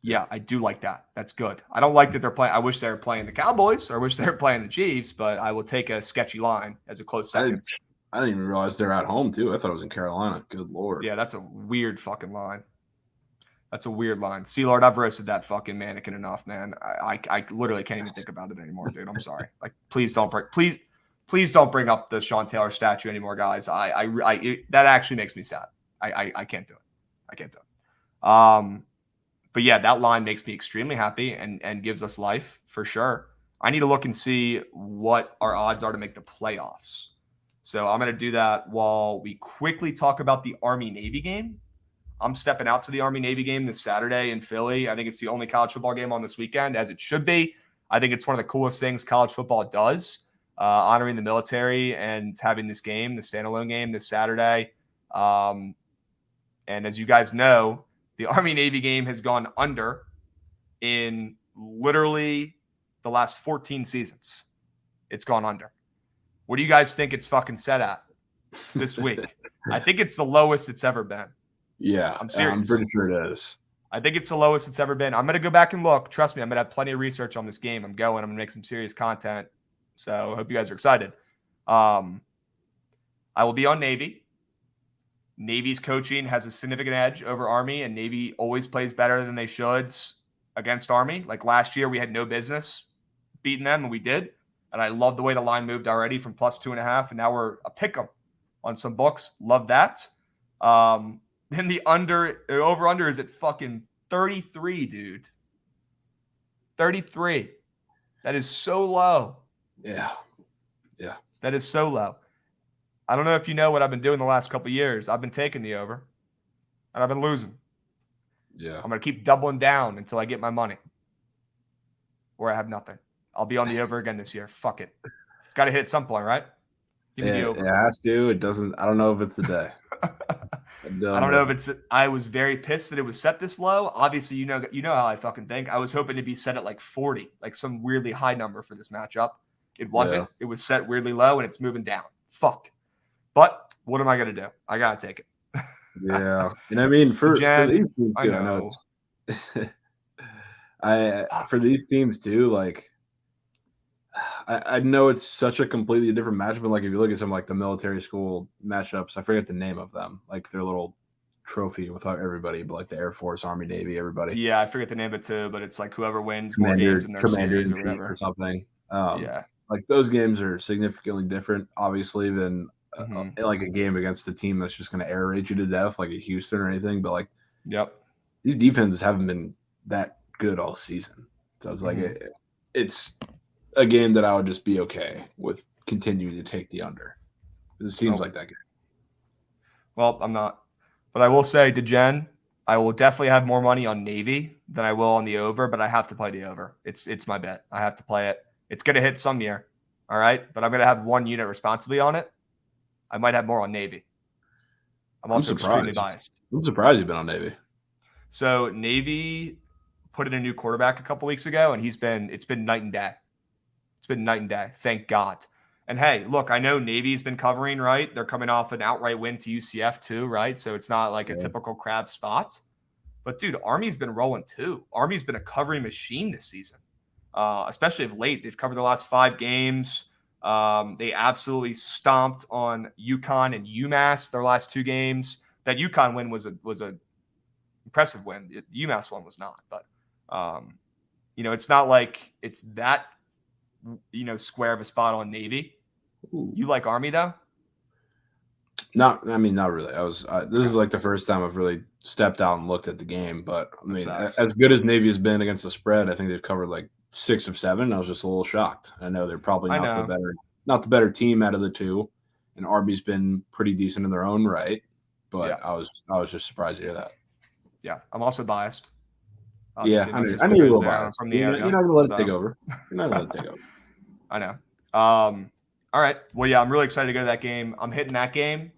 Yeah, I do like that. That's good. I don't like that they're playing. I wish they were playing the Cowboys, or I wish they were playing the Chiefs, but I will take a sketchy line as a close second. I didn't even realize they're at home, too. I thought it was in Carolina. Good Lord. Yeah, that's a weird fucking line. That's a weird line. Lord, I've roasted that fucking mannequin enough, man. I literally can't even think about it anymore, dude. I'm sorry. Like, please don't bring up the Sean Taylor statue anymore, guys. That actually makes me sad. I can't do it. I can't do it. But yeah, that line makes me extremely happy and gives us life for sure. I need to look and see what our odds are to make the playoffs. So I'm going to do that while we quickly talk about the Army-Navy game. I'm stepping out to the Army-Navy game this Saturday in Philly. I think it's the only college football game on this weekend, as it should be. I think it's one of the coolest things college football does, honoring the military and having this game, the standalone game this Saturday. And as you guys know, the Army-Navy game has gone under in literally the last 14 seasons. It's gone under. What do you guys think it's fucking set at this week? I think it's the lowest it's ever been. Yeah, I'm serious. I'm pretty sure it is. I think it's the lowest it's ever been. I'm going to go back and look. Trust me, I'm going to have plenty of research on this game. I'm going to make some serious content. So I hope you guys are excited. I will be on Navy. Navy's coaching has a significant edge over Army, and Navy always plays better than they should against Army. Like last year, we had no business beating them, and we did. And I love the way the line moved already from plus 2.5, and now we're a pick 'em on some books. Love that. Then the over-under is at fucking 33, dude. 33. That is so low. Yeah. That is so low. I don't know if you know what I've been doing the last couple of years. I've been taking the over, and I've been losing. Yeah. I'm going to keep doubling down until I get my money, or I have nothing. I'll be on the over again this year. Fuck it. It's got to hit at some point, right? Give me the over. It has to. It doesn't. I don't know if it's the day. I don't know if it's. I was very pissed that it was set this low. Obviously, you know how I fucking think. I was hoping to be set at like 40, like some weirdly high number for this matchup. It wasn't. Yeah. It was set weirdly low, and it's moving down. Fuck. But what am I going to do? I got to take it. Yeah. And I mean, for these teams I too, I know know. it's for these teams too, like I know it's such a completely different matchup. But like if you look at some like the military school matchups, I forget the name of them, like their little trophy without everybody, but like the Air Force, Army, Navy, everybody. Yeah, I forget the name of it too, but it's like whoever wins more games in their Commander series in or chief or whatever. something. Yeah. Like those games are significantly different, obviously, than Mm-hmm. like a game against a team that's just going to air raid you to death, like a Houston or anything. But like Yep. these defenses haven't been that good all season, so it's like Mm-hmm. it's a game that I would just be okay with continuing to take the under. It seems like that game. Well, I'm not. But I will say, DeGen, I will definitely have more money on Navy than I will on the over, but I have to play the over. It's my bet. I have to play it. It's going to hit some year. All right. But I'm going to have one unit responsibly on it. I might have more on Navy. I'm I'm also extremely surprised. biased. I'm surprised you've been on Navy. So Navy put in a new quarterback a couple weeks ago, and it's been night and day. It's been night and day. Thank God. And hey, look, I know Navy's been covering, right? They're coming off an outright win to UCF too, right? So it's not like a typical crab spot. But dude, Army's been rolling too. Army's been a covering machine this season, especially of late. They've covered the last 5 games. They absolutely stomped on UConn and UMass their last 2 games. That UConn win was a impressive win. The UMass one was not, but it's not like it's that square of a spot on Navy. Ooh. You like Army though? Not really. This is like the first time I've really stepped out and looked at the game. But I mean, as good as Navy has been against the spread, I think they've covered like 6 of 7. I was just a little shocked. I know they're probably not the better team out of the two, and Arby's been pretty decent in their own right. But yeah. I was just surprised to hear that. Yeah, I'm also biased. Obviously, yeah, I knew you were a little biased from the area. You're not going to let it take over. You're not going to let it take over. I know. All right. Well, yeah, I'm really excited to go to that game. I'm hitting that game,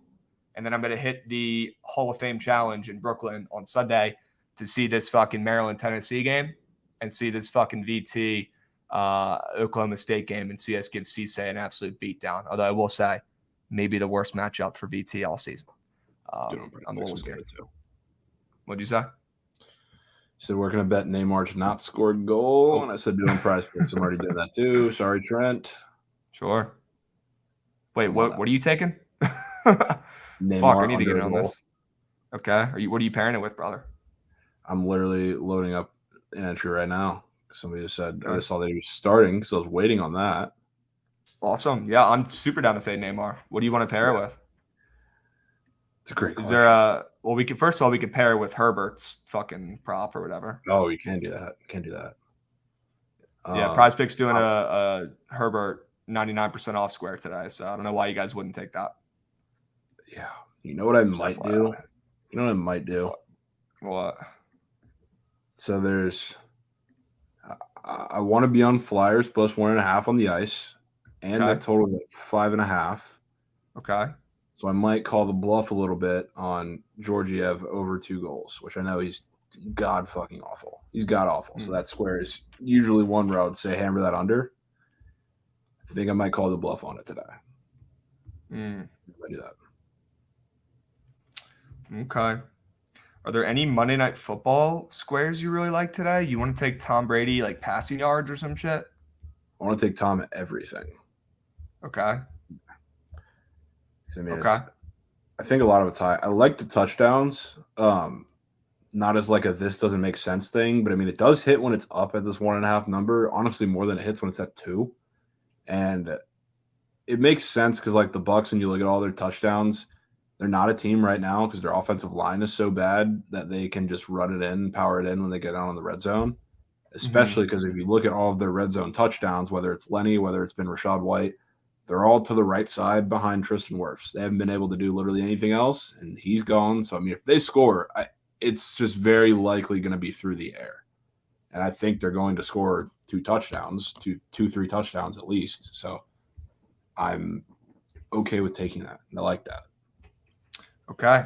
and then I'm going to hit the Hall of Fame Challenge in Brooklyn on Sunday to see this fucking Maryland-Tennessee game and see this fucking VT Oklahoma State game and see us give Cisse an absolute beatdown. Although I will say, maybe the worst matchup for VT all season. I'm a little scared too. What'd you say? Said we're going to bet Neymar to not score a goal, and I said doing prize picks. I'm already doing that too. Sorry, Trent. Sure. Wait, what are you taking? Neymar, fuck, I need to get in on this. Okay. What are you pairing it with, brother? I'm literally loading up an entry right now. Somebody just said I saw that he was starting, so I was waiting on that. Awesome. Yeah, I'm super down to fade Neymar. What do you want to pair it with? It's a great question. Is there we can pair it with Herbert's fucking prop or whatever. Oh, you can do that. Yeah, Prize Pick's doing a Herbert 99% off square today, so I don't know why you guys wouldn't take that. Yeah. You know what I might do? What? So there's I want to be on Flyers plus 1.5 on the ice, and that total is like 5.5. Okay. So I might call the bluff a little bit on Georgiev over 2 goals, which I know he's god fucking awful. He's god awful. So that square is usually one where I would say hammer that under. I think I might call the bluff on it today. I do that. Okay. Are there any Monday Night Football squares you really like today? You want to take Tom Brady like passing yards or some shit? I want to take Tom at everything. Okay. I mean, I think a lot of it's high. I like the touchdowns. Not as like a this doesn't make sense thing, but I mean, it does hit when it's up at this 1.5 number. Honestly, more than it hits when it's at 2. And it makes sense because like the Bucs, when you look at all their touchdowns, they're not a team right now because their offensive line is so bad that they can just run it in, power it in when they get out on the red zone. Especially because if you look at all of their red zone touchdowns, whether it's Lenny, whether it's been Rashad White, they're all to the right side behind Tristan Wirfs. They haven't been able to do literally anything else, and he's gone. So, I mean, if they score, it's just very likely going to be through the air. And I think they're going to score 2 touchdowns, 3 touchdowns at least. So I'm okay with taking that. I like that. Okay.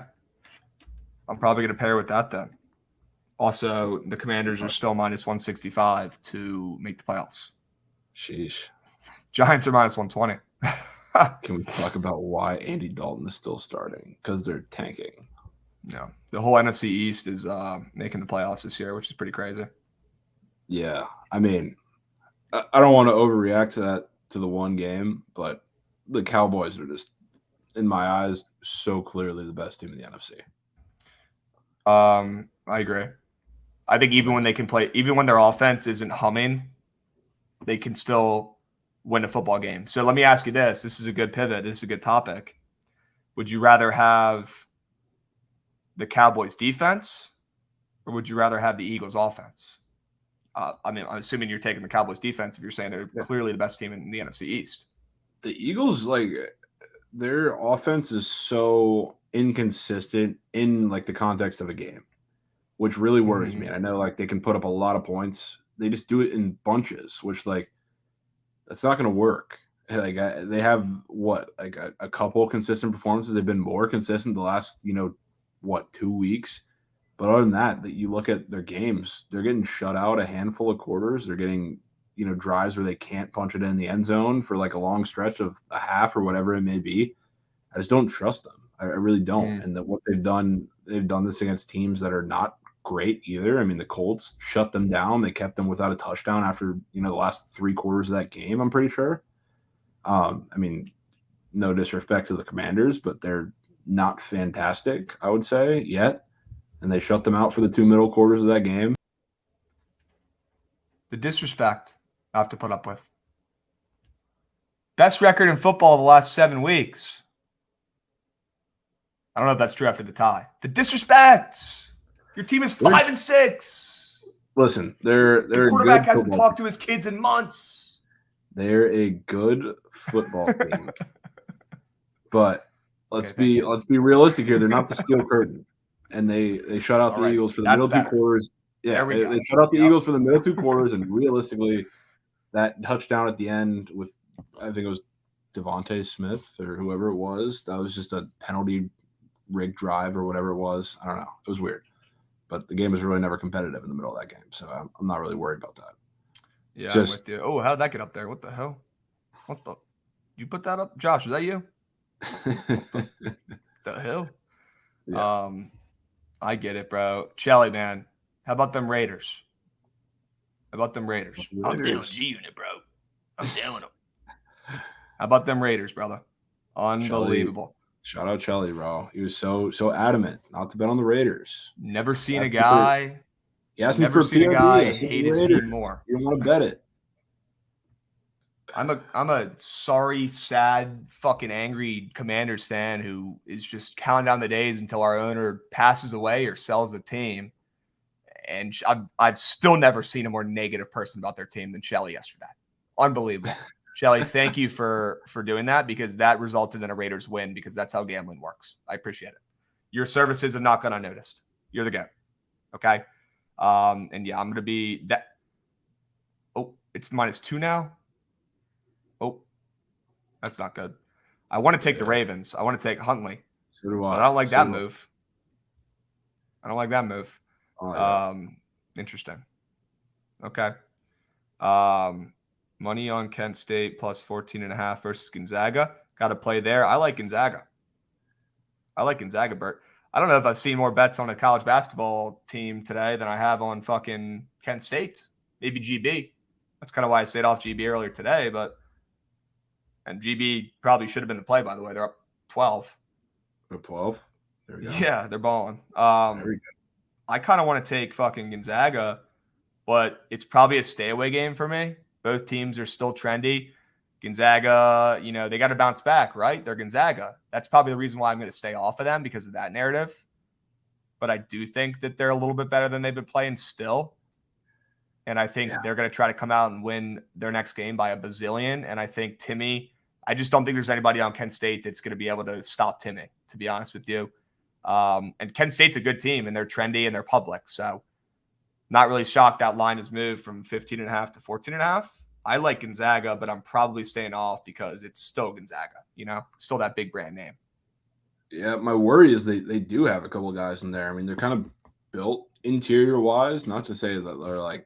I'm probably going to pair with that then. Also, the Commanders are still minus 165 to make the playoffs. Sheesh. Giants are minus 120. Can we talk about why Andy Dalton is still starting? Because they're tanking. No, the whole NFC East is making the playoffs this year, which is pretty crazy. Yeah, I mean, I don't want to overreact to the one game, but the Cowboys are just, in my eyes, so clearly the best team in the NFC. I agree. I think even when they can play, even when their offense isn't humming, they can still win a football game. So let me ask you this. This is a good pivot. This is a good topic. Would you rather have the Cowboys defense or would you rather have the Eagles offense? I mean, I'm assuming you're taking the Cowboys defense if you're saying they're clearly the best team in the NFC East. The Eagles, like, their offense is so inconsistent in like the context of a game, which really worries me. And I know like they can put up a lot of points. They just do it in bunches, which like that's not going to work. Like they have what, like a couple consistent performances. They've been more consistent the last 2 weeks. But other than that you look at their games, they're getting shut out a handful of quarters. They're getting drives where they can't punch it in the end zone for like a long stretch of a half or whatever it may be. I just don't trust them. I really don't. And what they've done this against teams that are not great either. I mean, the Colts shut them down. They kept them without a touchdown after, the last 3 quarters of that game, I'm pretty sure. I mean, no disrespect to the Commanders, but they're not fantastic, I would say, yet. And they shut them out for the 2 middle quarters of that game. The disrespect I have to put up with. Best record in football the last 7 weeks. I don't know if that's true after the tie. The disrespect. Your team is 5-6. Listen, they're the quarterback hasn't talked to his kids in months. They're a good football team. But let's be realistic here. They're not the steel curtain. And they shut out the Eagles for the middle 2 quarters. Yeah, they shut out the Eagles for the middle 2 quarters, and realistically, that touchdown at the end with, I think it was Devontae Smith or whoever it was, that was just a penalty rig drive or whatever it was. I don't know. It was weird. But the game was really never competitive in the middle of that game, so I'm not really worried about that. Yeah, I'm with you. Oh, how'd that get up there? What the hell? What the? You put that up? Josh, was that you? the hell? Yeah. I get it, bro. Chelly, man. How about them Raiders? I'm doing G-Unit, bro. I'm doing them. How about them Raiders, brother? Unbelievable. Shout out Chelly, bro. He was so adamant not to bet on the Raiders. Never seen a guy. He asked me for a guy hate his team more. You don't want to bet it. I'm a sorry, sad, fucking angry Commanders fan who is just counting down the days until our owner passes away or sells the team. And I've still never seen a more negative person about their team than Shelly yesterday. Unbelievable. Shelly, thank you for doing that, because that resulted in a Raiders win, because that's how gambling works. I appreciate it. Your services have not gone unnoticed. You're the guy. Okay. And yeah, I'm going to be that. Oh, it's -2 now. Oh, that's not good. I want to take the Ravens. I want to take Huntley. So do I. But I don't like that move. I don't like that move. Oh, yeah. Interesting. Okay. Money on Kent State plus 14.5 versus Gonzaga. Got to play there. I like Gonzaga. Bert. I don't know if I've seen more bets on a college basketball team today than I have on fucking Kent State. Maybe GB. That's kind of why I stayed off GB earlier today. And GB probably should have been the play, by the way. They're up 12. Up 12? There we go. Yeah, they're balling. I kind of want to take fucking Gonzaga, but it's probably a stay away game for me. Both teams are still trendy. Gonzaga, they got to bounce back, right? They're Gonzaga. That's probably the reason why I'm going to stay off of them, because of that narrative. But I do think that they're a little bit better than they've been playing still. And I think they're going to try to come out and win their next game by a bazillion. And I think I just don't think there's anybody on Kent State that's going to be able to stop Timmy, to be honest with you. And Kent State's a good team, and they're trendy and they're public. So not really shocked that line has moved from 15.5 to 14.5. I like Gonzaga, but I'm probably staying off because it's still Gonzaga, it's still that big brand name. Yeah, my worry is they do have a couple of guys in there. I mean, they're kind of built interior wise, not to say that they're like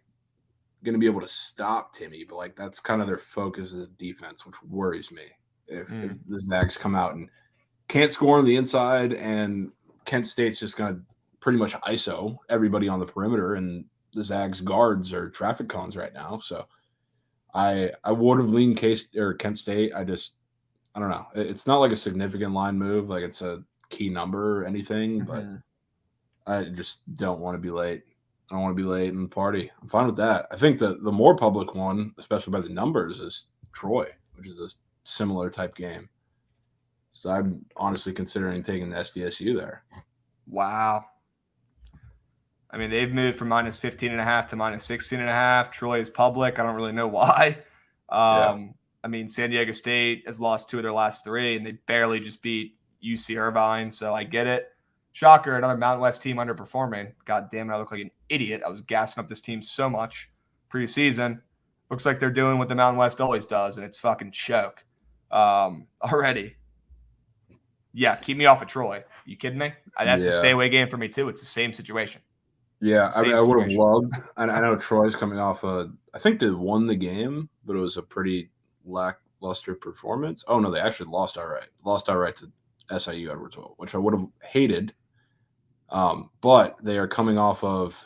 going to be able to stop Timmy, but like that's kind of their focus as a defense, which worries me. if the Zags come out and can't score on the inside, and Kent State's just going to pretty much ISO everybody on the perimeter, and the Zags guards are traffic cones right now. So I would have leaned Kent State. I don't know. It's not like a significant line move, like it's a key number or anything, but I just don't want to be late. I don't want to be late in the party. I'm fine with that. I think the more public one, especially by the numbers, is Troy, which is a similar type game. So I'm honestly considering taking the SDSU there. Wow. I mean, they've moved from minus 15.5 to minus 16.5. Troy is public. I don't really know why. I mean, San Diego State has lost 2 of their last 3, and they barely just beat UC Irvine, so I get it. Shocker, another Mountain West team underperforming. God damn it, I look like an idiot. I was gassing up this team so much preseason. Looks like they're doing what the Mountain West always does, and it's fucking choke already. Yeah, keep me off of Troy. You kidding me? That's a stay away game for me too. It's the same situation. Yeah, I would have loved. I know Troy's coming off I think they won the game, but it was a pretty lackluster performance. Oh no, they actually lost outright. Lost outright to SIU Edwardsville, which I would have hated. But they are coming off of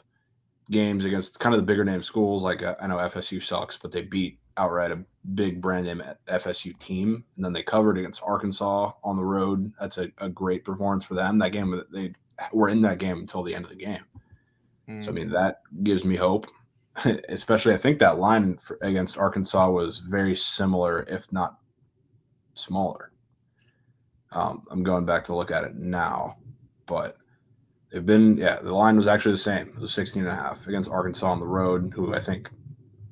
games against kind of the bigger name schools. Like I know FSU sucks, but they beat outright a big brand name FSU team, and then they covered against Arkansas on the road. That's a great performance for them. That game, they were in that game until the end of the game. So I mean, that gives me hope. Especially, I think that line against Arkansas was very similar, if not smaller. I'm going back to look at it now, but they've been, the line was actually the same. It was 16.5 against Arkansas on the road, who I think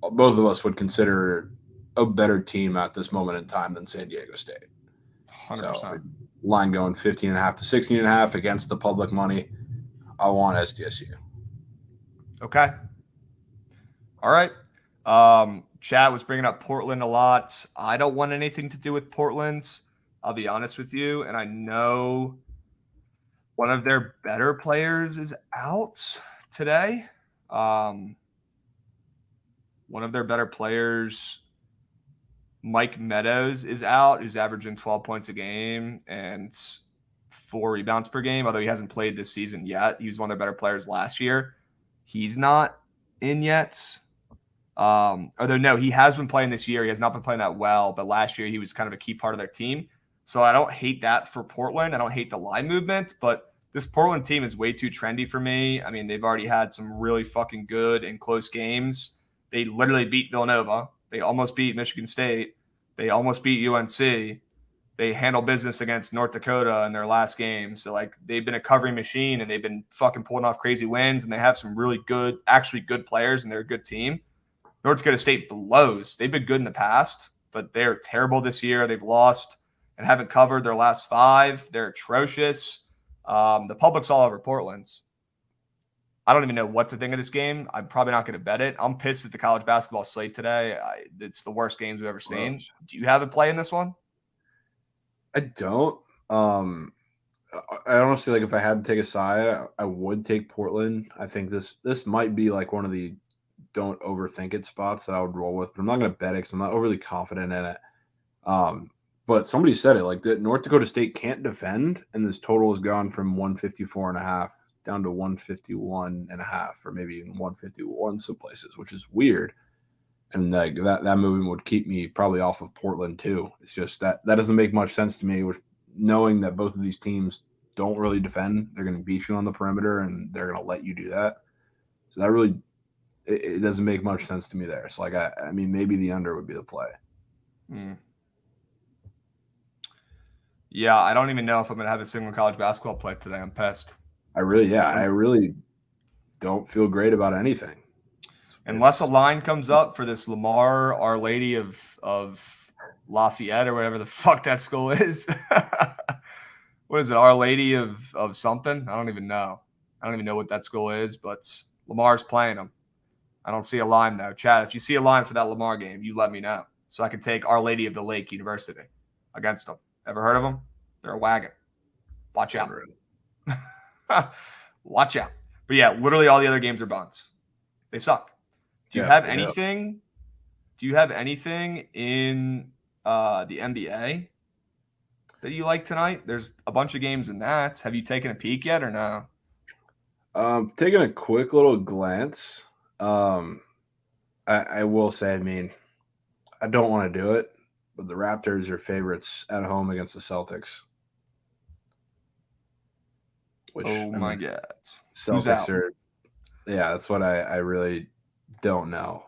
both of us would consider a better team at this moment in time than San Diego State. 100%. So line going 15.5 to 16.5 against the public money. I want SDSU. Okay. All right. Chad was bringing up Portland a lot. I don't want anything to do with Portland. I'll be honest with you. And I know one of their better players is out today. One of their better players, Mike Meadows, is out, who's averaging 12 points a game and 4 rebounds per game, although he hasn't played this season yet. He was one of their better players last year. He's not in yet. Although, no, he has been playing this year. He has not been playing that well, but last year he was kind of a key part of their team. So I don't hate that for Portland. I don't hate the line movement, but this Portland team is way too trendy for me. I mean, they've already had some really fucking good and close games. They literally beat Villanova. They almost beat Michigan State. They almost beat UNC. They handle business against North Dakota in their last game. So, like, they've been a covering machine, and they've been fucking pulling off crazy wins, and they have some really good, actually good players, and they're a good team. North Dakota State blows. They've been good in the past, but they're terrible this year. They've lost and haven't covered their last 5. They're atrocious. The public's all over Portland's. I don't even know what to think of this game. I'm probably not going to bet it. I'm pissed at the college basketball slate today. It's the worst games we've ever seen. Do you have a play in this one? I don't. I honestly, like, if I had to take a side, I would take Portland. I think this might be like one of the don't overthink it spots that I would roll with, but I'm not going to bet it because I'm not overly confident in it. But somebody said it, like, that North Dakota State can't defend, and this total has gone from 154.5 down to 151.5, or maybe even 151 some places, which is weird. And like that movement would keep me probably off of Portland too. It's just that doesn't make much sense to me, with knowing that both of these teams don't really defend. They're going to beat you on the perimeter, and they're going to let you do that. So that really, it doesn't make much sense to me there. So like, I mean, maybe the under would be the play. Yeah, I don't even know if I'm going to have a single college basketball play today. I'm pissed. I really don't feel great about anything. Unless a line comes up for this Lamar, Our Lady of Lafayette, or whatever the fuck that school is. What is it? Our Lady of something? I don't even know. I don't even know what that school is, but Lamar's playing them. I don't see a line, though. Chad, if you see a line for that Lamar game, you let me know so I can take Our Lady of the Lake University against them. Ever heard of them? They're a wagon. Watch out. Watch out. But yeah, literally all the other games are buns. They suck. Do you have anything in the NBA? that you like tonight? There's a bunch of games in that. Have you taken a peek yet or no? Taking a quick little glance. I will say, I mean, I don't want to do it, but the Raptors are favorites at home against the Celtics. Which Oh I mean, my God. Who's Celtics out? are. Yeah, that's what I really don't know.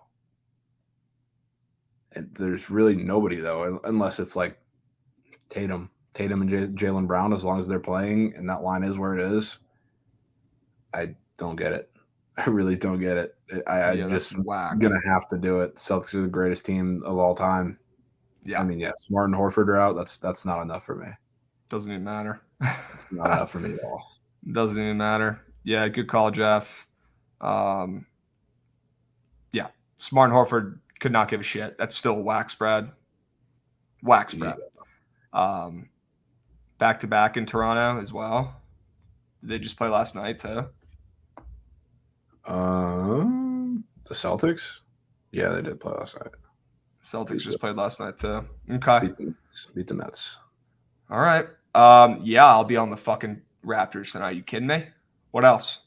And there's really nobody though, unless it's like Tatum and Jalen Brown. As long as they're playing and that line is where it is, I don't get it. I really don't get it. I Yeah, that's just whack. gonna have to do it. Celtics are the greatest team of all time. Yeah. I mean, yeah, Smart and Horford are out. That's not enough for me. Doesn't even matter. It's not enough for me at all. Doesn't even matter. Yeah, good call, Jeff. Yeah, Smart and Horford could not give a shit. That's still a whack spread. Whack spread. Back to back in Toronto as well. Did they just play last night too? The Celtics. Yeah, they did play last night. Celtics just played last night too. Okay. Beat the Nets. All right. Yeah, I'll be on the fucking Raptors tonight. You kidding me? What else?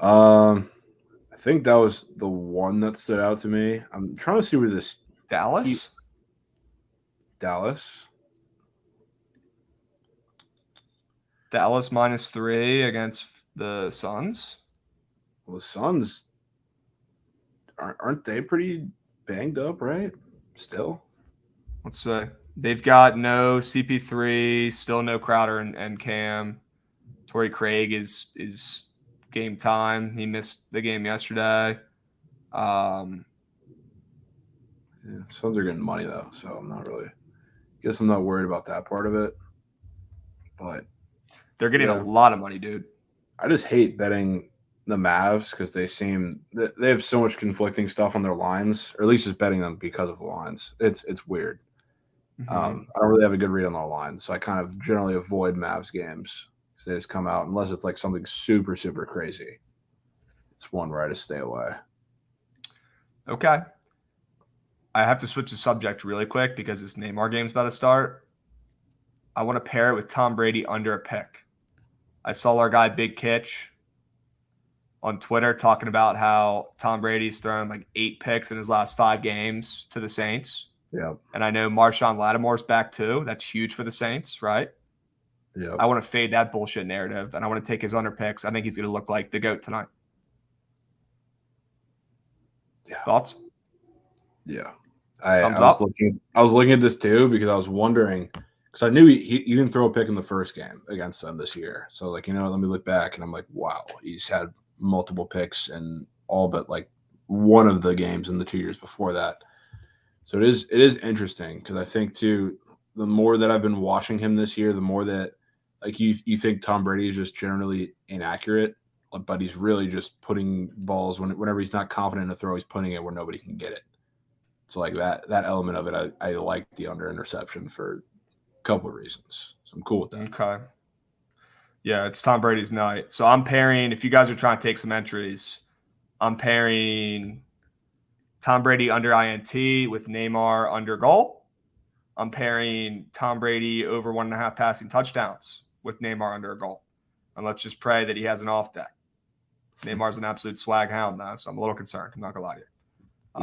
I think that was the one that stood out to me. I'm trying to see where this Dallas? Dallas. Dallas -3 against the Suns. Well, the Suns aren't they pretty banged up, right? Still. Let's say they've got no CP3, still no Crowder and Cam. Torrey Craig is game time. He missed the game yesterday. Yeah, Suns are getting money though, so I'm not really. Guess I'm not worried about that part of it. But they're getting a lot of money, dude. I just hate betting the Mavs because they have so much conflicting stuff on their lines, or at least just betting them because of the lines. It's weird. Mm-hmm. I don't really have a good read on their lines, so I kind of generally avoid Mavs games because they just come out unless it's like something super super crazy. It's one where I just stay away. Okay. I have to switch the subject really quick because this Neymar game's about to start. I want to pair it with Tom Brady under a pick. I saw our guy Big Kitch on Twitter talking about how Tom Brady's thrown like 8 picks in his last 5 games to the Saints. Yeah. And I know Marshawn Lattimore's back too. That's huge for the Saints, right? Yeah. I want to fade that bullshit narrative, and I want to take his under picks. I think he's going to look like the GOAT tonight. Yeah. Thoughts? Yeah. I was looking at this too because I was wondering because I knew he didn't throw a pick in the first game against them this year. So like, let me look back and I'm like, wow, he's had multiple picks in all but like one of the games in the 2 years before that. So it is interesting because I think too, the more that I've been watching him this year, the more that like you think Tom Brady is just generally inaccurate, but he's really just putting balls whenever he's not confident in a throw, he's putting it where nobody can get it. So like that element of it, I like the under interception for a couple of reasons. So I'm cool with that. Okay. Yeah, it's Tom Brady's night. So I'm pairing, if you guys are trying to take some entries, I'm pairing Tom Brady under INT with Neymar under goal. I'm pairing Tom Brady over 1.5 passing touchdowns with Neymar under a goal. And let's just pray that he has an off day. Neymar's an absolute swag hound now, so I'm a little concerned. I'm not going to lie to you.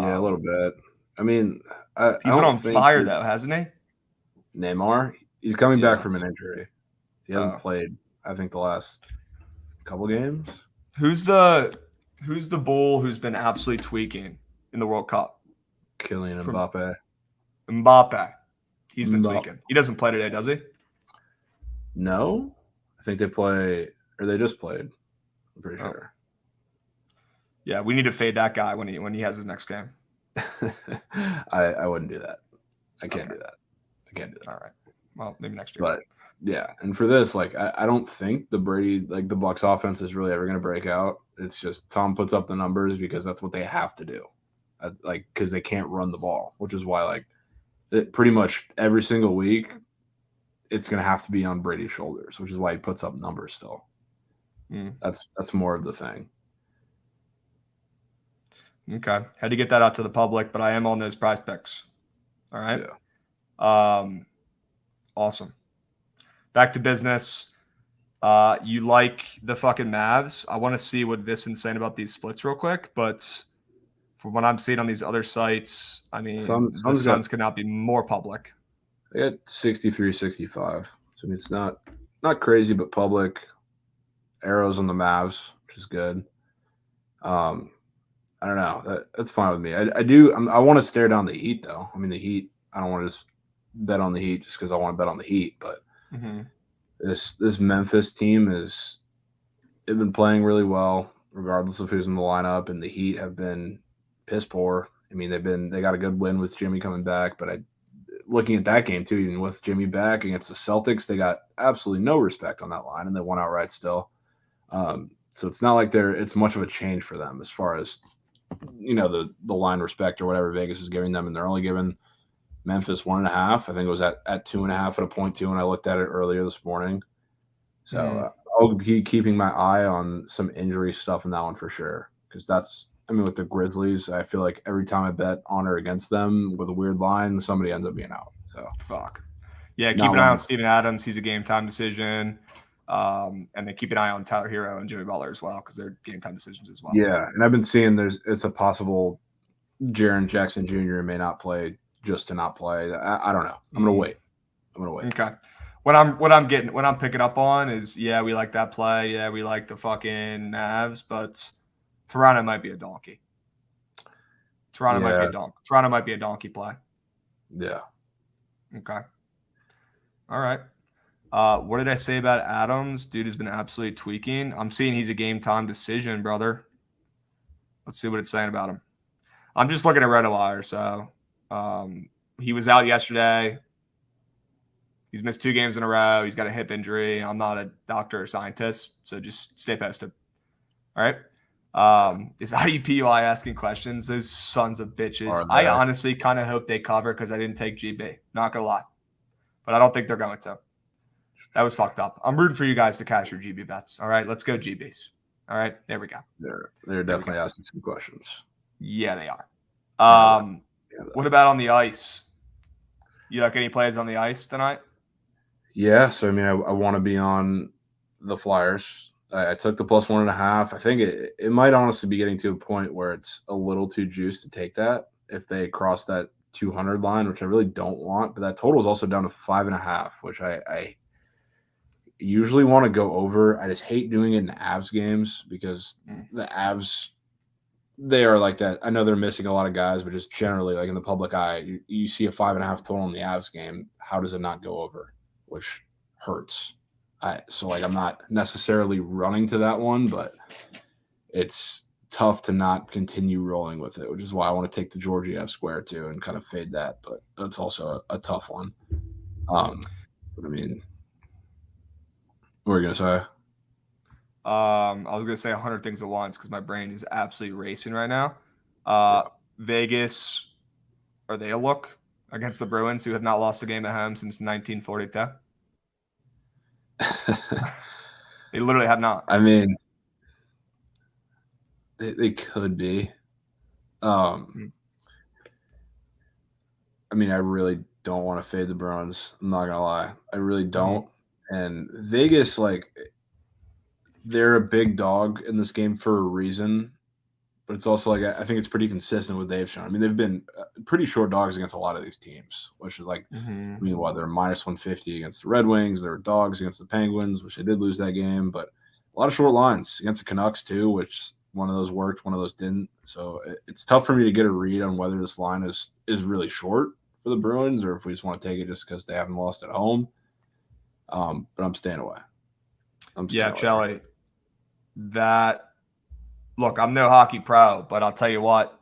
Yeah, a little bit. I mean, he's been on fire, though, hasn't he? Neymar? He's coming back from an injury. He hasn't played, I think, the last couple games. Who's the bull who's been absolutely tweaking in the World Cup? Kylian Mbappe. Mbappe. He's been tweaking. He doesn't play today, does he? No. I think they play, or they just played. I'm pretty sure. Yeah, we need to fade that guy when he has his next game. I wouldn't do that. I can't do that. All right. Well, maybe next year. But yeah, and for this, like I don't think the Brady, like the Bucs offense is really ever going to break out. It's just Tom puts up the numbers because that's what they have to do. Like because they can't run the ball, which is why like pretty much every single week it's going to have to be on Brady's shoulders, which is why he puts up numbers still. That's more of the thing. Okay. Had to get that out to the public, but I am on those prize picks. All right. Yeah. Awesome. Back to business. You like the fucking Mavs. I want to see what this is saying about these splits real quick, but from what I'm seeing on these other sites, I mean, the Suns could not be more public. They got 63-65. So I mean, it's not crazy, but public. Arrows on the Mavs, which is good. I don't know. That's fine with me. I want to stare down the Heat, though. I mean, the Heat, I don't want to just bet on the Heat just because I want to bet on the Heat, but this Memphis team they've been playing really well, regardless of who's in the lineup, and the Heat have been piss poor. I mean, they got a good win with Jimmy coming back, but looking at that game too, even with Jimmy back against the Celtics, they got absolutely no respect on that line, and they won outright still. So it's not like it's much of a change for them as far as the line respect or whatever Vegas is giving them, and they're only giving Memphis 1.5. I think it was at 2.5 at a point too when I looked at it earlier this morning. So I'll be keeping my eye on some injury stuff in that one for sure, because with the Grizzlies, I feel like every time I bet on or against them with a weird line, somebody ends up being out. So fuck. Yeah, keep an eye on Steven Adams. He's a game time decision. And then keep an eye on Tyler Hero and Jimmy Butler as well, because they're game time decisions as well. Yeah, and I've been seeing it's a possible Jaren Jackson Jr. may not play just to not play. I don't know. I'm gonna wait. Okay. What I'm picking up on is, yeah, we like that play. Yeah, we like the fucking Mavs, but Toronto might be a donkey. Toronto might be a donkey play. Yeah. Okay. All right. What did I say about Adams? Dude has been absolutely tweaking. I'm seeing he's a game time decision, brother. Let's see what it's saying about him. I'm just looking at RotoWire. So he was out yesterday. He's missed 2 games in a row. He's got a hip injury. I'm not a doctor or scientist, so just stay posted. All right. Is IUPUI asking questions? Those sons of bitches. I honestly kind of hope they cover because I didn't take GB. Not going to lie. But I don't think they're going to. That was fucked up. I'm rooting for you guys to cash your GB bets. All right, let's go GBs. All right, there we go. They're definitely asking some questions. Yeah, they are. What about on the ice? You like any plays on the ice tonight? Yeah, so I mean, I want to be on the Flyers. I took the plus 1.5. I think it might honestly be getting to a point where it's a little too juiced to take that if they cross that 200 line, which I really don't want. But that total is also down to 5.5, which I usually want to go over. I just hate doing it in Avs games because the Avs, they are like that. I know they're missing a lot of guys, but just generally, like in the public eye, you see a 5.5 total in the Avs game. How does it not go over? Which hurts. So I'm not necessarily running to that one, but it's tough to not continue rolling with it, which is why I want to take the Georgiev square too and kind of fade that. But that's also a tough one. But I mean, what were you gonna say? I was gonna say 100 things at once because my brain is absolutely racing right now. Vegas, are they a look against the Bruins, who have not lost a game at home since 1942? They literally have not. I mean, they could be. I mean, I really don't want to fade the Bruins. I'm not gonna lie, I really don't. And Vegas, they're a big dog in this game for a reason, but it's also I think it's pretty consistent with what they've shown. I mean, they've been pretty short dogs against a lot of these teams, which is I mean, they're minus 150 against the Red Wings. They're dogs against the Penguins, which they did lose that game, but a lot of short lines against the Canucks too, which one of those worked, one of those didn't. So it's tough for me to get a read on whether this line is really short for the Bruins or if we just want to take it just because they haven't lost at home. But I'm staying away. Chelly, look, I'm no hockey pro, but I'll tell you what,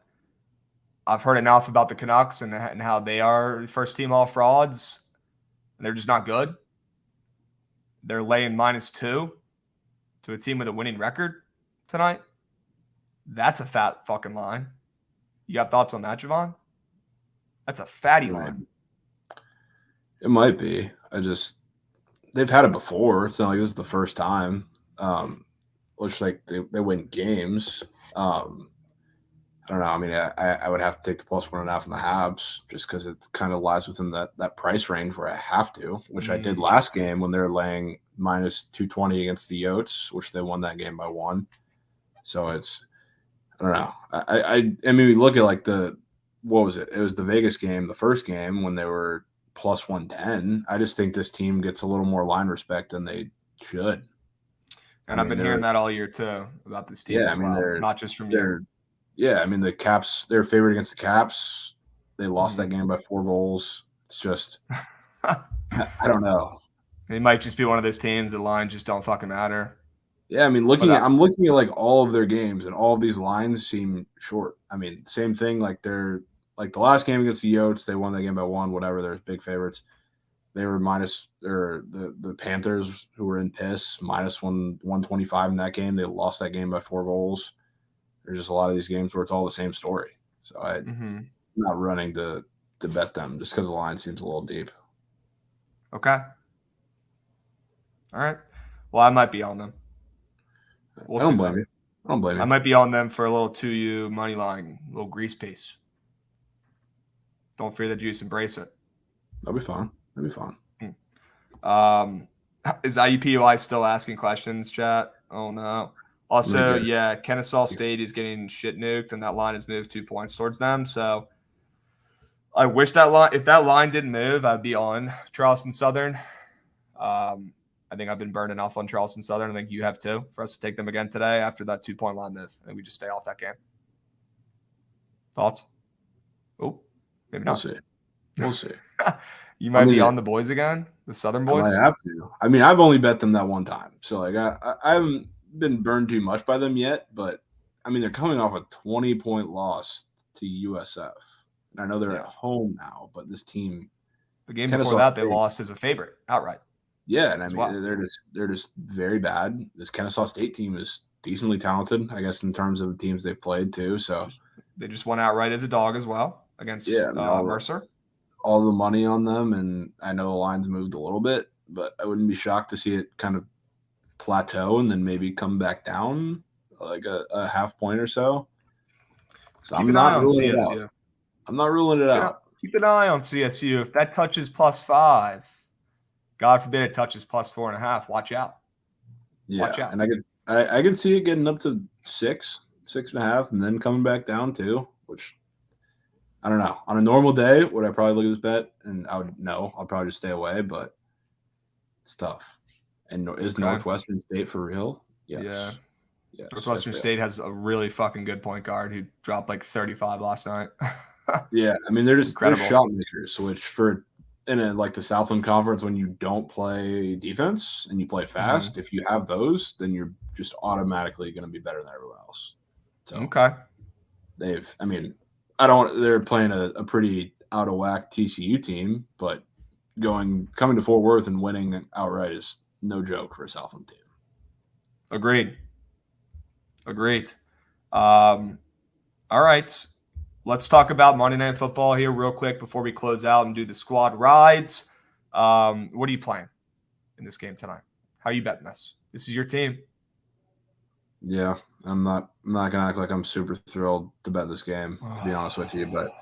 I've heard enough about the Canucks and how they are first team all frauds, and they're just not good. They're laying -2 to a team with a winning record tonight. That's a fat fucking line. You got thoughts on that, Jovan? That's a fatty line. It might be. They've had it before. It's not like this is the first time. Looks like they win games. I I don't know. I mean, I would have to take the +1.5 in the Habs just because it kind of lies within that price range where I have to, which I did last game when they were laying -220 against the Yotes, which they won that game by 1. So it's I don't know. I mean, we look at like what was it? It was the Vegas game, the first game when they were +110. I just think this team gets a little more line respect than they should. And I've been hearing that all year too about this team Yeah, I as mean well, not just from you. Yeah, I mean the Caps, they're favored against the Caps. They lost that game by 4 goals. It's just I don't know. It might just be one of those teams that lines just don't fucking matter. Yeah, I mean, I'm looking at like all of their games, and all of these lines seem short. I mean, same thing. Like they're like the last game against the Yotes, they won that game by 1. Whatever, they're big favorites. They were minus, or the Panthers, who were in piss, -125 in that game. They lost that game by 4 goals. There's just a lot of these games where it's all the same story. So I'm not running to bet them just because the line seems a little deep. Okay. All right. Well, I might be on them. I don't blame you. I might be on them for a little 2U money line, a little grease piece. Don't fear the juice, embrace it. That'll be fun. Is IUPUI still asking questions, chat? Oh no. Also, yeah, Kennesaw State is getting shit nuked, and that line has moved 2 points towards them. So I wish if that line didn't move, I'd be on Charleston Southern. I think I've been burning off on Charleston Southern. I think you have too, for us to take them again today after that 2-point line move. And we just stay off that game. Thoughts? Oh, maybe not. We'll see. You might be on the boys again, the Southern boys? I might have to. I mean, I've only bet them that one time. So, like, I haven't been burned too much by them yet. But, I mean, they're coming off a 20-point loss to USF. And I know they're at home now, but this team – the game before that, they lost as a favorite outright. Yeah, and I mean, they're just very bad. This Kennesaw State team is decently talented, I guess, in terms of the teams they've played too. So they just won outright as a dog as well against Mercer. All the money on them, and I know the lines moved a little bit, but I wouldn't be shocked to see it kind of plateau and then maybe come back down like a half point or so. So I'm not ruling it out. I'm not ruling it out. Keep an eye on CSU. If that touches +5. God forbid it touches +4.5. Watch out. Yeah, watch out. And I can see it getting up to 6.5, and then coming back down too. Which I don't know. On a normal day, would I probably look at this bet? And I would no. I'll probably just stay away. But it's tough. And is Northwestern State for real? Yes. Yeah. Yes, Northwestern State has a really fucking good point guard who dropped like 35 last night. Yeah, I mean they're shot makers, which for in like the Southland Conference, when you don't play defense and you play fast, if you have those, then you're just automatically going to be better than everyone else. So they're playing a pretty out of whack TCU team, but coming to Fort Worth and winning outright is no joke for a Southland team. Agreed. All right. Let's talk about Monday Night Football here real quick before we close out and do the squad rides. What are you playing in this game tonight? How are you betting this? This is your team. Yeah, I'm not going to act like I'm super thrilled to bet this game, to be honest with you. But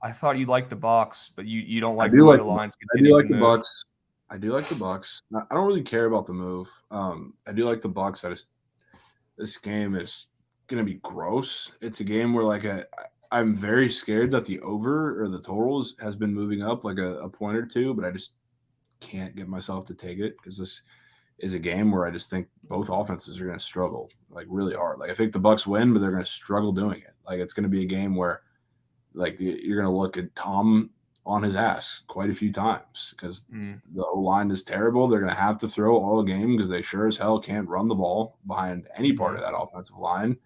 I thought you liked the Bucs, but you don't like the lines. I do like the Bucs. I do like the Bucs. I don't really care about the move. I do like the Bucs. This game is going to be gross. It's a game where I'm very scared that the over or the totals has been moving up like a point or two, but I just can't get myself to take it because this is a game where I just think both offenses are going to struggle like really hard. Like I think the Bucs win, but they're going to struggle doing it. Like it's going to be a game where like you're going to look at Tom on his ass quite a few times because the O-line is terrible. They're going to have to throw all the game because they sure as hell can't run the ball behind any part of that offensive line.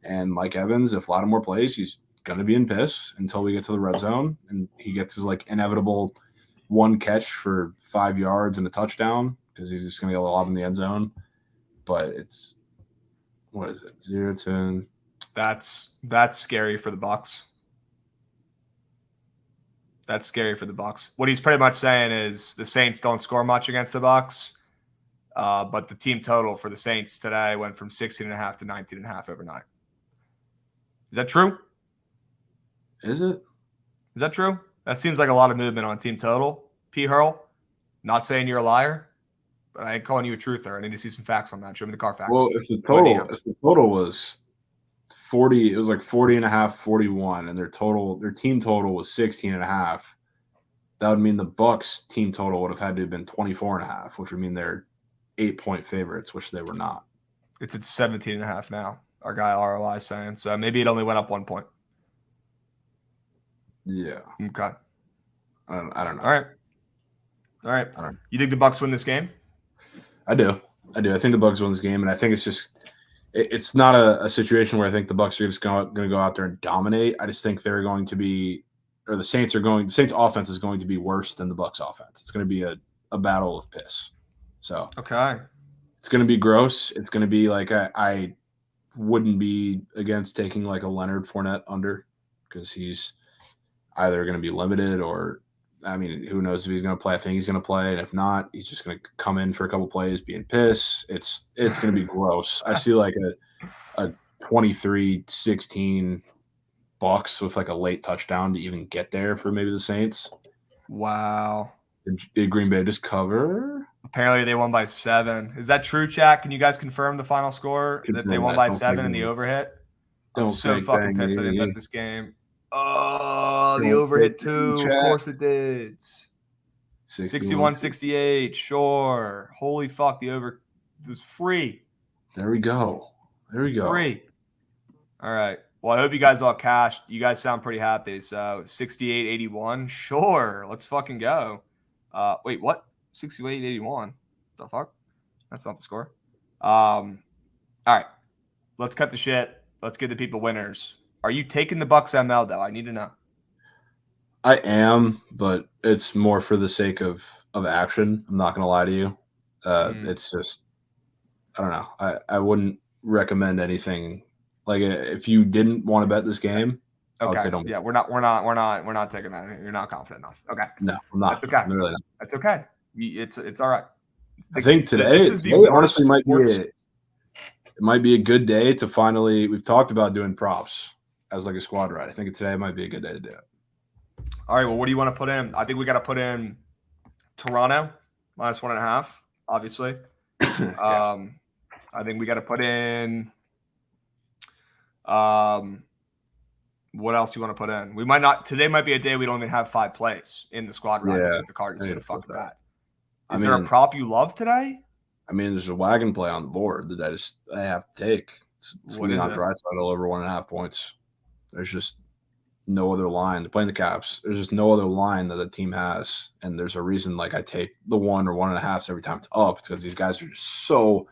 And Mike Evans, if Lattimore plays, he's going to be in piss until we get to the red zone and he gets his like inevitable one catch for 5 yards and a touchdown because he's just going to get a lob in the end zone. But it's what is it, 0-10? That's scary for the Bucs. That's scary for the Bucs. What he's pretty much saying is the Saints don't score much against the Bucs, but the team total for the Saints today went from 16.5 to 19.5 overnight. Is that true? Is it? Is that true? That seems like a lot of movement on team total. P. Hurl, not saying you're a liar, but I ain't calling you a truther. I need to see some facts on that. Show me the car facts. Well, if the total was 40, it was like 40 and a half, 41, and their team total was 16 and a half. That would mean the Bucks team total would have had to have been 24 and a half, which would mean they're 8-point favorites, which they were not. It's at 17 and a half now. Our guy ROI is saying. So maybe it only went up 1 point. Yeah. Okay. I don't know. All right. You think the Bucks win this game? I do. I think the Bucks win this game, and I think it's not a situation where I think the Bucks are just going to go out there and dominate. I just think they're going to be, or the Saints offense is going to be worse than the Bucks offense. It's going to be a battle of piss. So okay, it's going to be gross. It's going to be like I wouldn't be against taking like a Leonard Fournette under, because he's either going to be limited or, I mean, who knows if he's going to play. I think he's going to play, and if not, he's just going to come in for a couple plays being pissed. It's going to be gross. I see like a 23-16 Bucks with like a late touchdown to even get there for maybe the Saints. Wow. Did Green Bay just cover? Apparently they won by 7. Is that true, chat? Can you guys confirm the final score that they won by 7 in the overhit? I'm so fucking pissed I didn't bet this game. Oh, the overhit too. Of course it did. 61-68. Sure. Holy fuck, the over was free. There we go. Free. All right. Well, I hope you guys all cashed. You guys sound pretty happy. So 68-81. Sure. Let's fucking go. Wait, what? 68-81. The fuck? That's not the score. All right. Let's cut the shit. Let's give the people winners. Are you taking the Bucks ML though? I need to know. I am, but it's more for the sake of action. I'm not gonna lie to you. It's just, I don't know. I wouldn't recommend anything. Like, if you didn't want to bet this game, I would say don't. Yeah, we're not taking that. You're not confident enough. Okay. No, I'm not. That's okay. I'm really not. That's okay. It's all right. I think today honestly might be it might be a good day to finally. We've talked about doing props as like a squad ride. I think today might be a good day to do it. All right. Well, what do you want to put in? I think we got to put in Toronto -1.5. Obviously. I think we got to put in. What else you want to put in? We might not. Today might be a day we don't even have 5 plays in the squad ride because the card is so fucking bad. Is there a prop you love today? I mean, there's a wagon play on the board that I have to take. It's not Draisaitl over 1.5 points. There's just no other line. They're playing the Caps. There's just no other line that the team has, and there's a reason. Like, I take the 1 or 1.5 every time it's up. It's because these guys are just so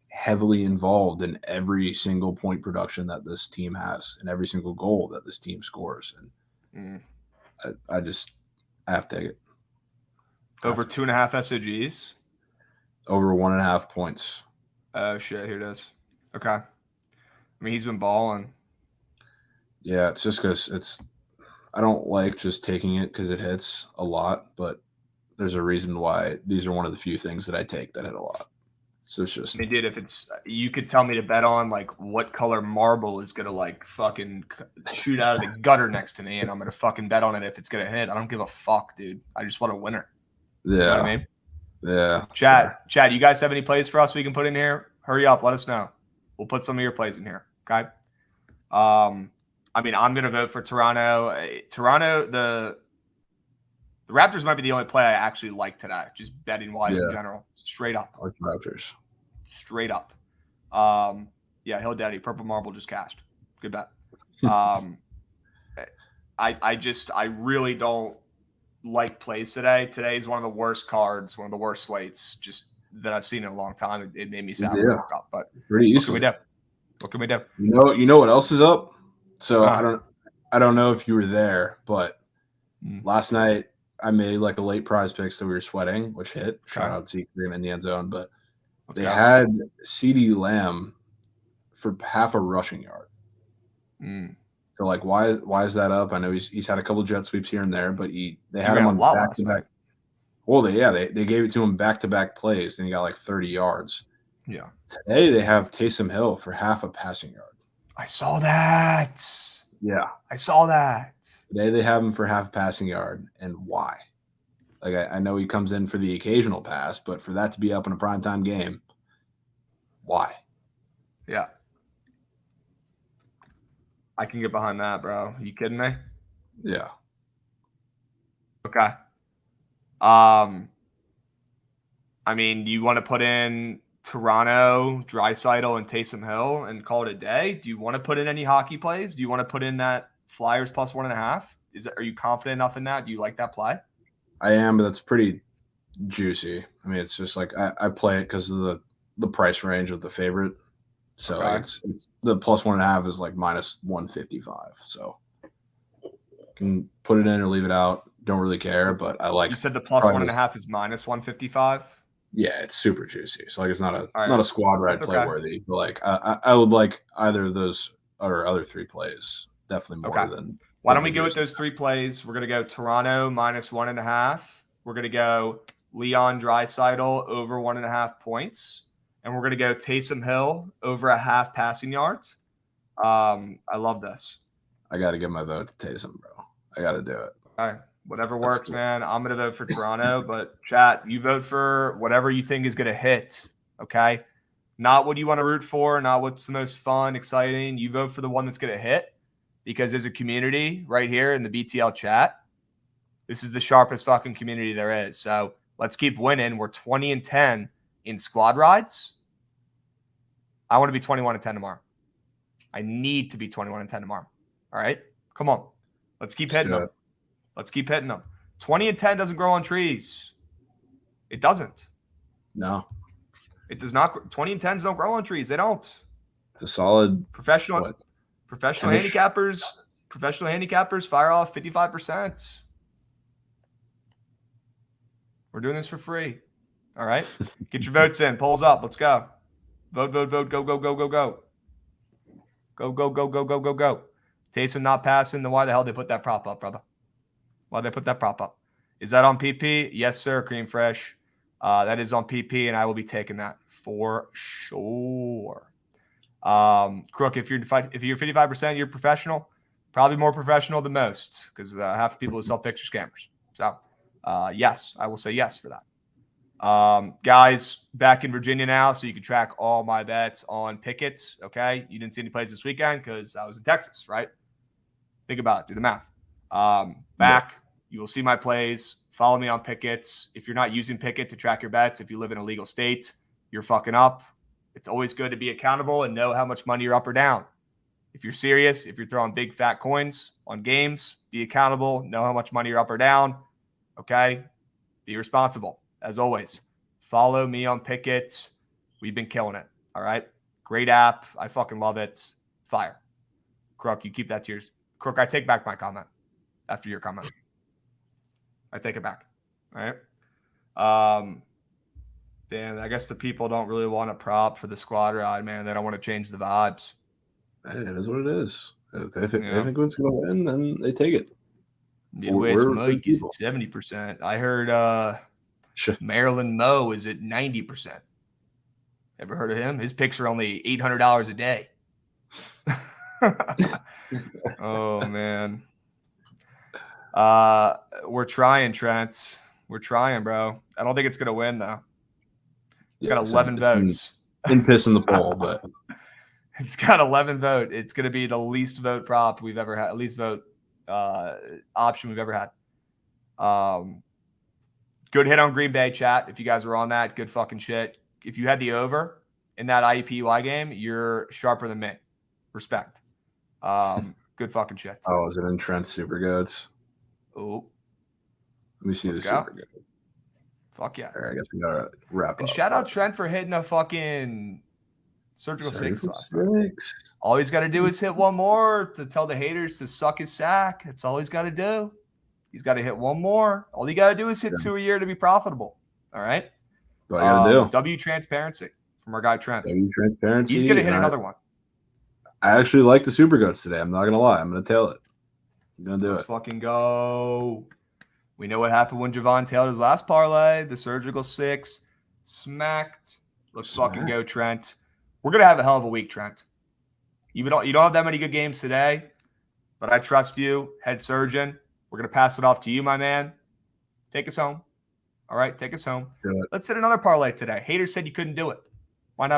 heavily involved in every single point production that this team has and every single goal that this team scores. And I have to take it. Over 2.5 SOGs. Over 1.5 points. Oh shit! Here it is. Okay. I mean, he's been balling. Yeah, it's just because I don't like just taking it because it hits a lot, but there's a reason why these are one of the few things that I take that hit a lot. So it's just. I mean, dude, if you could tell me to bet on like what color marble is gonna like fucking shoot out of the gutter next to me, and I'm gonna fucking bet on it if it's gonna hit. I don't give a fuck, dude. I just want a winner. Yeah. You know what I mean? Yeah. Chad, you guys have any plays for us we can put in here? Hurry up, let us know. We'll put some of your plays in here. Okay. I mean, I'm gonna vote for Toronto. The Raptors might be the only play I actually like today, just betting wise in general. Straight up. I like the Raptors. Straight up. Yeah, Hill Daddy, Purple Marble just cashed. Good bet. I really don't like plays today. Today's one of the worst cards, one of the worst slates just that I've seen in a long time. It made me sad. Up, but pretty easily. What can we do? You know what else is up? So I don't know if you were there, but last night I made like a late prize picks that we were sweating, which hit. Shout out to Green in the end zone, but they had CeeDee Lamb for half a rushing yard. So like, why is that up? I know he's had a couple jet sweeps here and there, but they had him on back to back. Well, they gave it to him back to back plays, and he got like 30 yards. Yeah. Today they have Taysom Hill for half a passing yard. I saw that. Yeah. I saw that. Today they have him for half passing yard. And why? Like, I know he comes in for the occasional pass, but for that to be up in a primetime game, why? Yeah. I can get behind that, bro. You kidding me? Yeah. Okay. I mean, do you want to put in Toronto, Draisaitl, and Taysom Hill and call it a day? Do you want to put in any hockey plays? Do you want to put in that Flyers plus 1.5? Are you confident enough in that? Do you like that play? I am, but that's pretty juicy. I mean, it's just like I play it because of the price range of the favorite. So like it's the plus 1.5 is like minus 155. So can put it in or leave it out. Don't really care, but I like. You said the plus 1.5 is minus 155. Yeah, it's super juicy. So like it's not a right. not a squad ride play worthy, but like I would like either of those or other three plays definitely more than. Why don't we go with those three plays? We're gonna go Toronto minus 1.5. We're gonna go Leon Draisaitl over 1.5 points, and we're gonna go Taysom Hill over a half passing yards. I love this. I got to give my vote to Taysom, bro. I got to do it. All right. Whatever works, man. I'm going to vote for Toronto, but chat, you vote for whatever you think is going to hit, okay? Not what you want to root for, not what's the most fun, exciting. You vote for the one that's going to hit because as a community right here in the BTL chat, this is the sharpest fucking community there is. So let's keep winning. We're 20-10 in squad rides. I want to be 21-10 tomorrow. I need to be 21-10 tomorrow. All right? Come on. Let's keep hitting them. Let's keep hitting them. 20-10 doesn't grow on trees. It doesn't. No. It does not. 20-10s don't grow on trees. They don't. It's a solid professional handicappers. Professional handicappers fire off 55%. We're doing this for free. All right? Get your votes in. Polls up. Let's go. Vote, vote, vote. Go, go, go, go, go. Go, go, go, go, go, go, go. Taysom not passing. Then why the hell they put that prop up, brother? Why'd they put that prop up? Is that on PP? Yes, sir, Cream Fresh. That is on PP, and I will be taking that for sure. Crook, if you're 55%, you're professional. Probably more professional than most because half the people who sell picture scammers. So, yes, I will say yes for that. Guys, back in Virginia now, so you can track all my bets on Pickett. Okay, you didn't see any plays this weekend because I was in Texas, right? Think about it. Do the math. Back, you will see my plays. Follow me on Pickets. If you're not using Pickett to track your bets, if you live in a legal state, you're fucking up. It's always good to be accountable and know how much money you're up or down. If you're serious, if you're throwing big fat coins on games, be accountable, know how much money you're up or down. Okay? Be responsible. As always, follow me on Pickets. We've been killing it. All right? Great app. I fucking love it. Fire. Crook, you keep that to yours. Crook, I take back my comment after your comment. I take it back. All right. Dan, I guess the people don't really want a prop for the squad ride, man. They don't want to change the vibes. It is what it is. If they think it's going to win, then they take it. Midwest Mike is at 70%. I heard Maryland Moe is at 90%. Ever heard of him? His picks are only $800 a day. Oh, man. We're trying, Trent. We're trying, bro. I don't think it's going to win, though. It's got 11 votes. In piss in the poll, but it's got 11 votes. It's going to be the least vote prop we've ever had, least vote option we've ever had. Good hit on Green Bay, chat. If you guys were on that, good fucking shit. If you had the over in that IUPUI game, you're sharper than me. Respect. Good fucking shit. Oh, is it in Trent's Super Goats? Oh. Let me see the Super Goats. Fuck yeah. All right, I guess we gotta wrap up. And shout out Trent for hitting a fucking surgical six last night. All he's got to do is hit one more to tell the haters to suck his sack. That's all he's got to do. He's got to hit one more. All you got to do is hit 2 a year to be profitable. All right? What I got to do. W transparency from our guy Trent. W transparency. He's going to hit another one. I actually like the Super Goats today. I'm not going to lie. I'm going to tail it. I'm going to do it. Let's fucking go. We know what happened when Jovan tailed his last parlay. The surgical six smacked. Let's fucking go, Trent. We're gonna have a hell of a week, Trent. You don't have that many good games today. but I trust you, head surgeon. We're going to pass it off to you, my man. Take us home. All right, take us home. Do it. Let's hit another parlay today. Hater said you couldn't do it. Why not